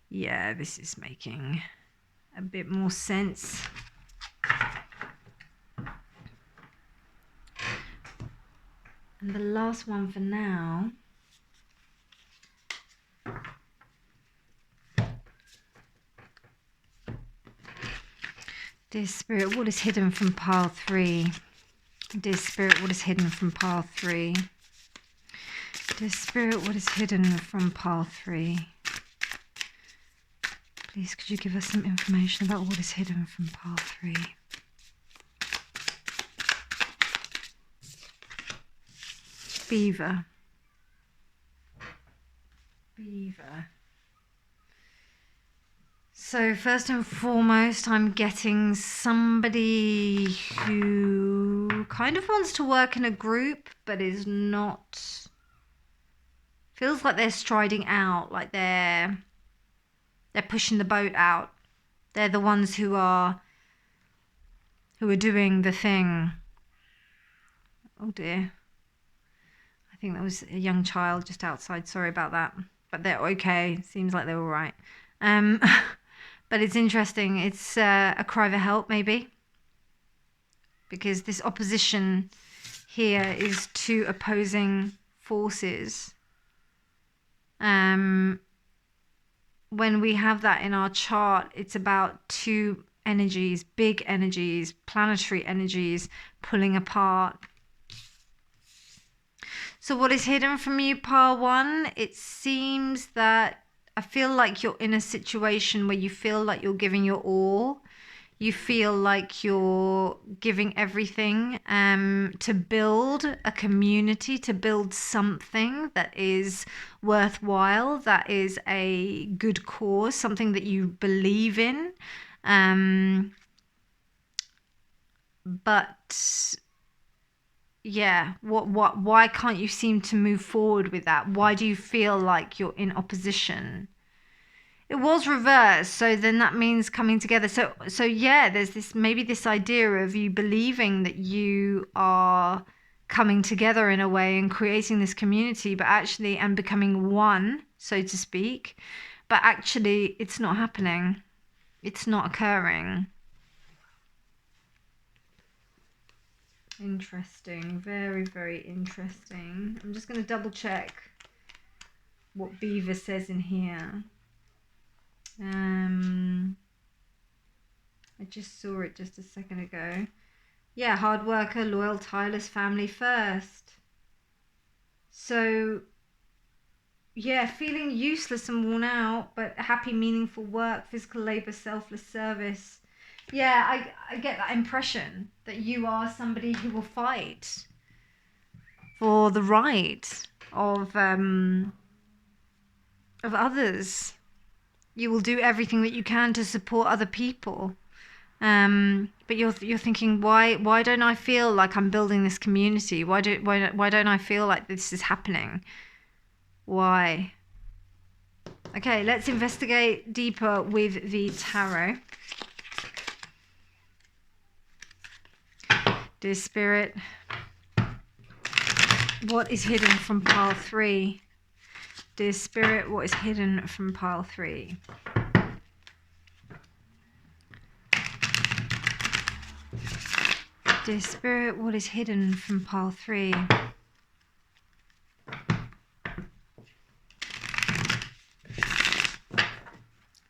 Yeah, this is making a bit more sense. And the last one for now. Dear Spirit, what is hidden from pile 3? Dear Spirit, what is hidden from pile 3? Dear Spirit, what is hidden from pile 3? Please, could you give us some information about what is hidden from pile 3? Beaver. Beaver. So first and foremost, I'm getting somebody who kind of wants to work in a group, but is not... Feels like they're striding out, like they're pushing the boat out. They're the ones who are doing the thing. Oh dear. I think that was a young child just outside. Sorry about that. But they're okay. Seems like they're all right. But it's interesting. It's a cry for help, maybe. Because this opposition here is 2 opposing forces. When we have that in our chart, it's about 2 energies, big energies, planetary energies pulling apart. So what is hidden from you, pile 1? It seems that I feel like you're in a situation where you feel like you're giving your all. You feel like you're giving everything to build a community, to build something that is worthwhile, that is a good cause, something that you believe in. But yeah, why can't you seem to move forward with that? Why do you feel like you're in opposition? It was reversed, so then that means coming together. So yeah, there's this idea of you believing that you are coming together in a way and creating this community, but actually, and becoming one, so to speak, but actually it's not happening. It's not occurring. Interesting. Very, very interesting. I'm just going to double check what Beaver says in here. I just saw it just a second ago. Yeah, hard worker, loyal, tireless, family first. So, yeah, feeling useless and worn out, but happy, meaningful work, physical labor, selfless service. Yeah, I get that impression that you are somebody who will fight for the right of others. You will do everything that you can to support other people. But you're thinking, why don't I feel like I'm building this community? Why don't I feel like this is happening? Why? Okay, let's investigate deeper with the tarot. Dear Spirit, what is hidden from pile 3? Dear Spirit, what is hidden from pile 3? Dear Spirit, what is hidden from pile 3?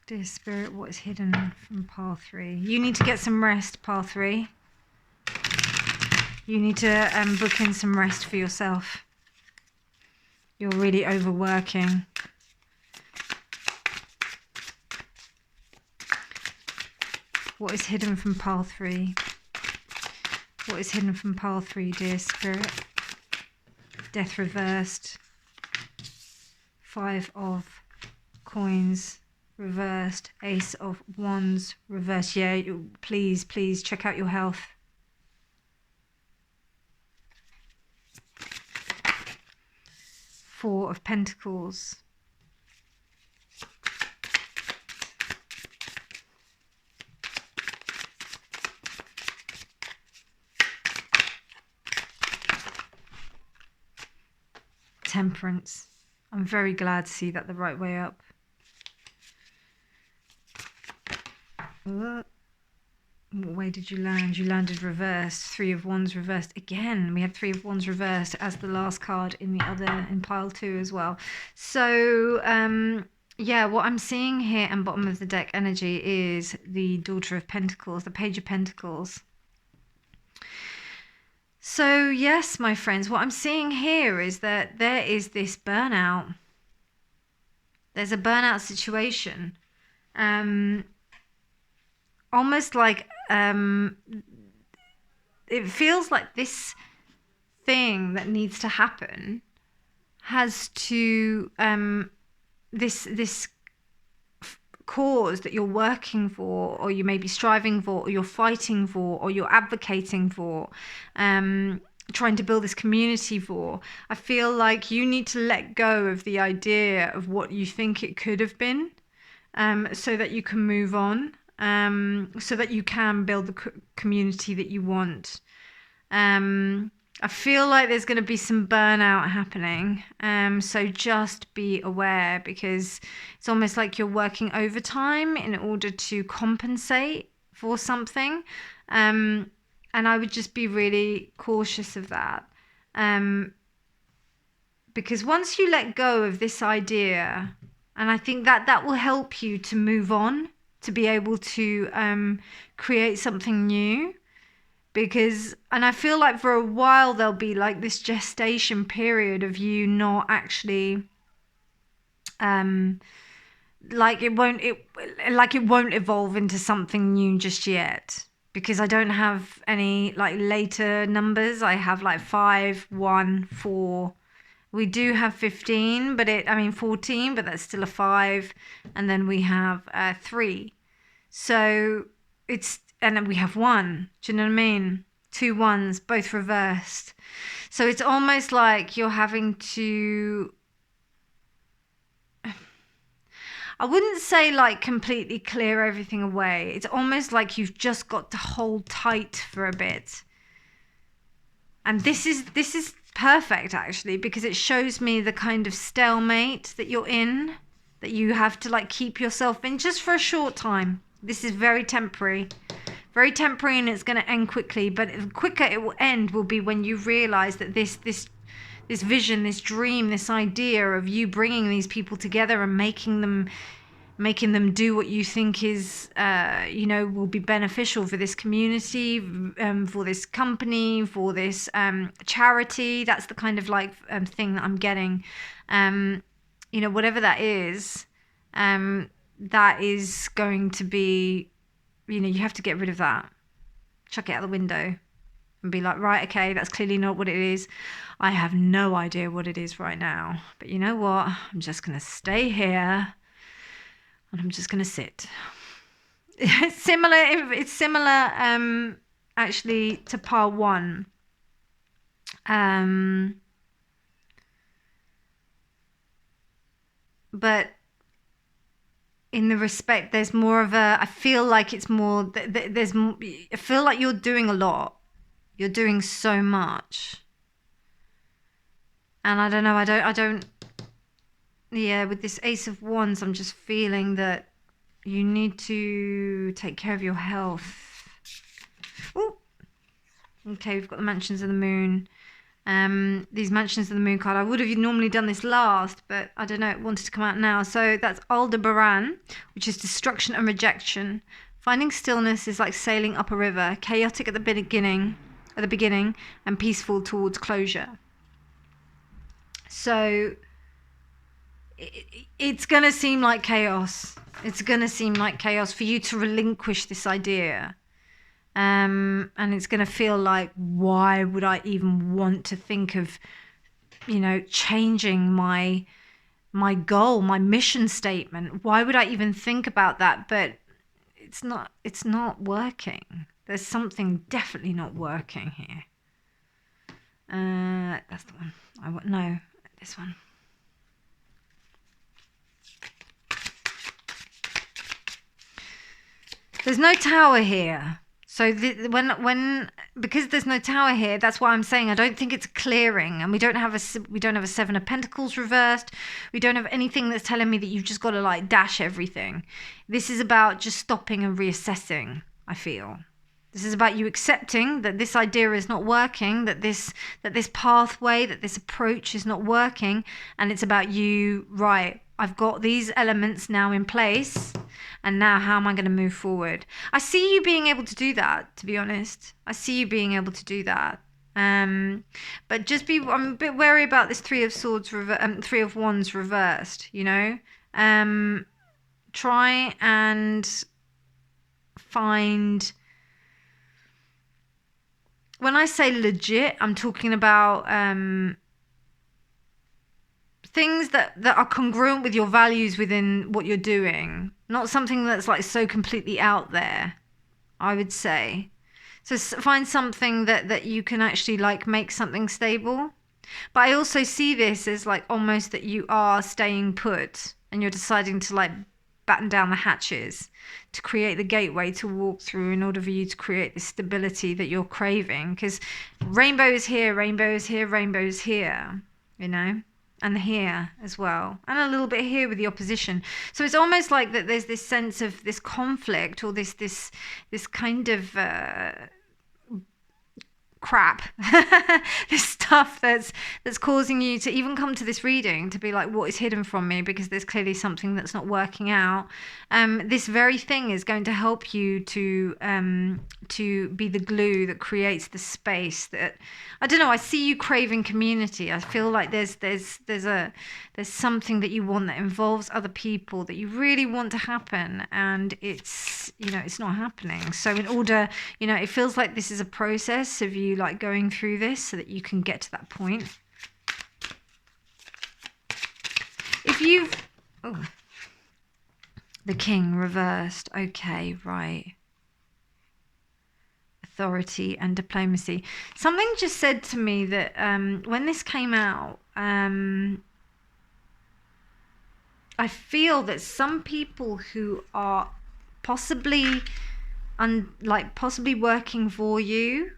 Dear Spirit, what is hidden from pile 3? You need to get some rest, pile 3. You need to book in some rest for yourself. You're really overworking. What is hidden from pile 3? What is hidden from pile 3, dear Spirit? Death reversed. 5 of coins reversed. Ace of wands reversed. Yeah, please check out your health. 4 of pentacles. Temperance. I'm very glad to see that the right way up. What way did you land? You landed reversed. 3 of wands reversed. Again, we had 3 of wands reversed as the last card in the other, in pile 2 as well. So, yeah, what I'm seeing here and bottom of the deck energy is the Daughter of Pentacles, the Page of Pentacles. So, yes, my friends, what I'm seeing here is that there is this burnout. There's a burnout situation. Almost like it feels like this thing that needs to happen has to this cause that you're working for, or you may be striving for, or you're fighting for, or you're advocating for, trying to build this community for. I feel like you need to let go of the idea of what you think it could have been, so that you can move on, so that you can build the community that you want. I feel like there's going to be some burnout happening. So just be aware, because it's almost like you're working overtime in order to compensate for something. And I would just be really cautious of that. Because once you let go of this idea, and I think that will help you to move on, to be able to create something new. Because, and I feel like for a while there'll be like this gestation period of you not actually, like it won't evolve into something new just yet. Because I don't have any like later numbers. I have like 5, 1, 4. We do have 15, but 14, but that's still a 5. And then we have 3. So and then we have 1. Do you know what I mean? 2 ones, both reversed. So it's almost like you're having to, I wouldn't say like completely clear everything away. It's almost like you've just got to hold tight for a bit. And this is perfect actually, because it shows me the kind of stalemate that you're in, that you have to like keep yourself in just for a short time. This is very temporary, and it's going to end quickly. But the quicker it will end will be when you realize that this vision, this dream, this idea of you bringing these people together and making them do what you think is, will be beneficial for this community, for this company, for this charity. That's the kind of like thing that I'm getting. Whatever that is going to be you have to get rid of that. Chuck it out the window and be like, right, okay, that's clearly not what it is. I have no idea what it is right now. But you know what? I'm just going to stay here and I'm just going to sit. It's similar actually to pile 1. But in the respect, there's more of a, I feel like it's more, there's, I feel like you're doing a lot. You're doing so much. And I don't know, I don't, yeah, with this Ace of Wands, I'm just feeling that you need to take care of your health. Ooh. Okay, we've got the Mansions of the Moon. These Mansions of the Moon card, I would have normally done this last, but I don't know, it wanted to come out now. So that's Aldebaran, which is destruction and rejection. Finding stillness is like sailing up a river, chaotic at the beginning, and peaceful towards closure. So it's going to seem like chaos. It's going to seem like chaos for you to relinquish this idea. And it's going to feel like, why would I even want to think of, changing my goal, my mission statement? Why would I even think about that? But it's not working. There's something definitely not working here. That's the one. No, this one. There's no tower here. So because there's no tower here, that's why I'm saying I don't think it's clearing, and we don't have a 7 of Pentacles reversed. We don't have anything that's telling me that you've just got to like dash everything. This is about just stopping and reassessing. I feel this is about you accepting that this idea is not working, that this pathway, that this approach is not working, and it's about you, right, I've got these elements now in place, and now how am I going to move forward? I see you being able to do that, to be honest. I see you being able to do that. But I'm a bit wary about this 3 of Swords, 3 of Wands reversed, Try and find... When I say legit, I'm talking about things that are congruent with your values within what you're doing. Not something that's like so completely out there, I would say. So find something that you can actually like make something stable. But I also see this as like almost that you are staying put and you're deciding to like batten down the hatches to create the gateway to walk through in order for you to create the stability that you're craving. Because rainbow is here, rainbow is here, rainbow is here, and here as well, and a little bit here with the opposition. So it's almost like that there's this sense of this conflict or this kind of crap, this stuff that's causing you to even come to this reading to be like, what is hidden from me? Because there's clearly something that's not working out. This very thing is going to help you to be the glue that creates the space that, I don't know, I see you craving community. I feel like there's something that you want that involves other people that you really want to happen, and it's not happening. So in order, it feels like this is a process of you like going through this so that you can get to that point. If you've the King reversed, okay, right. Authority and diplomacy. Something just said to me that when this came out, I feel that some people who are possibly working for you,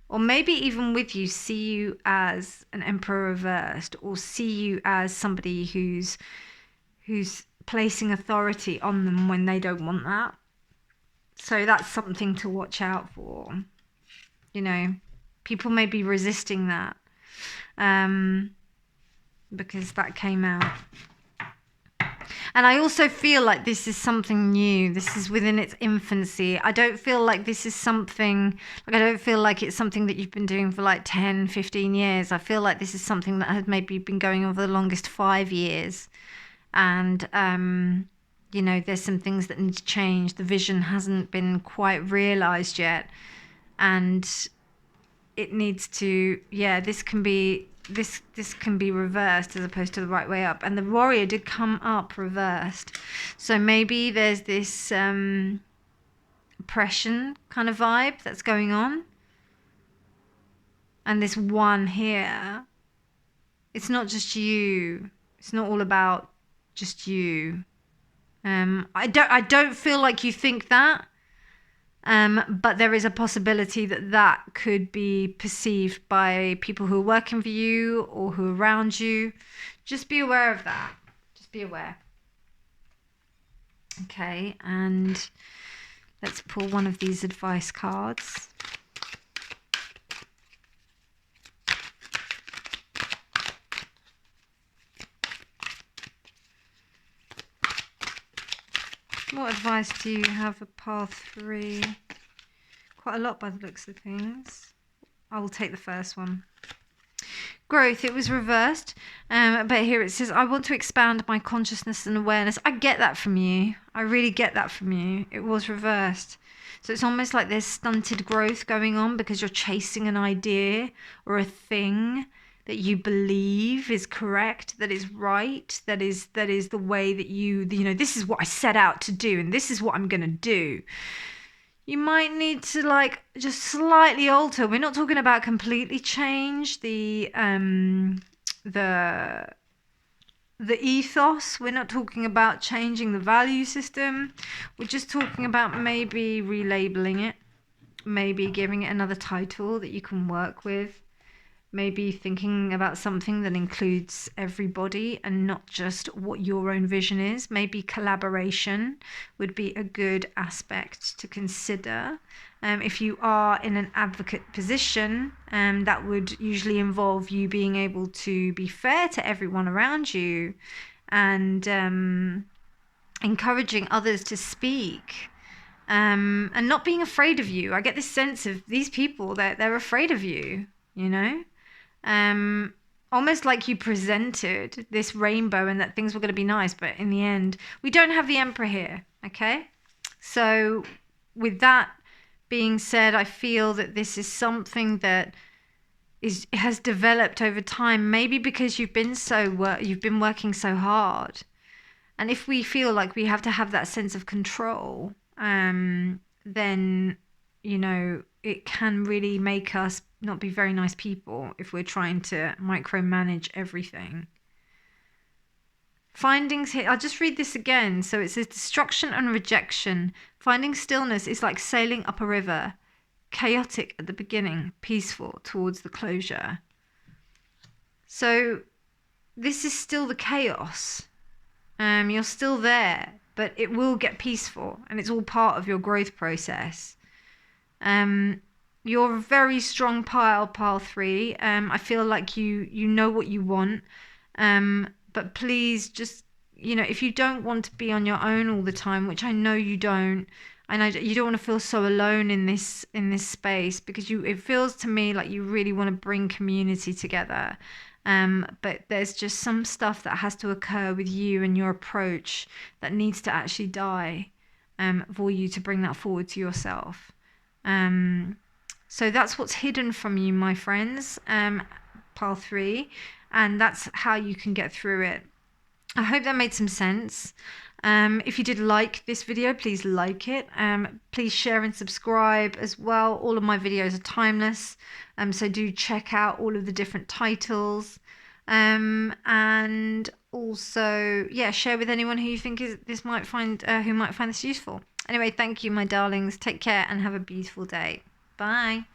or maybe even with you, see you as an Emperor reversed, or see you as somebody who's placing authority on them when they don't want that. So that's something to watch out for. People may be resisting that because that came out. And I also feel like this is something new. This is within its infancy. I don't feel like this is something, I don't feel like it's something that you've been doing for like 10, 15 years. I feel like this is something that has maybe been going on for the longest 5 years. And you know, there's some things that need to change. The vision hasn't been quite realized yet. And it needs to, this can be reversed as opposed to the right way up. And the warrior did come up reversed. So maybe there's this oppression kind of vibe that's going on. And this one here, it's not just you. It's not all about just you. I don't feel like you think that. But there is a possibility that that could be perceived by people who are working for you or who are around you. Just be aware of that. Just be aware. Okay, and let's pull one of these advice cards. What advice do you have for pile 3? Quite a lot by the looks of things. I will take the first one. Growth, it was reversed. But here it says, I want to expand my consciousness and awareness. I get that from you. I really get that from you. It was reversed. So it's almost like there's stunted growth going on because you're chasing an idea or a thing that you believe is correct, that is right, that is the way that you know, this is what I set out to do and this is what I'm going to do. You might need to like just slightly alter. We're not talking about completely change the ethos. We're not talking about changing the value system. We're just talking about maybe relabeling it, maybe giving it another title that you can work with. Maybe thinking about something that includes everybody and not just what your own vision is. Maybe collaboration would be a good aspect to consider. If you are in an advocate position, that would usually involve you being able to be fair to everyone around you and encouraging others to speak. And not being afraid of you. I get this sense of these people, they're afraid of you, you know? Almost like you presented this rainbow and that things were going to be nice, but in the end, we don't have the emperor here, okay? So with that being said, I feel that this is something that has developed over time, maybe because you've been working so hard. And if we feel like we have to have that sense of control, then, you know, it can really make us not be very nice people if we're trying to micromanage everything. Findings here, I'll just read this again. So it says destruction and rejection. Finding stillness is like sailing up a river. Chaotic at the beginning, peaceful towards the closure. So this is still the chaos. You're still there, but it will get peaceful and it's all part of your growth process. You're a very strong pile 3. I feel like you know what you want. But please just, you know, if you don't want to be on your own all the time, which I know you don't, and you don't want to feel so alone in this space, because it feels to me like you really want to bring community together. But there's just some stuff that has to occur with you and your approach that needs to actually die for you to bring that forward to yourself. So that's what's hidden from you, my friends, pile 3, and that's how you can get through it. I hope that made some sense. If you did like this video, please like it. Please share and subscribe as well. All of my videos are timeless, so do check out all of the different titles. And also, share with anyone who you think who might find this useful. Anyway, thank you, my darlings. Take care and have a beautiful day. Bye.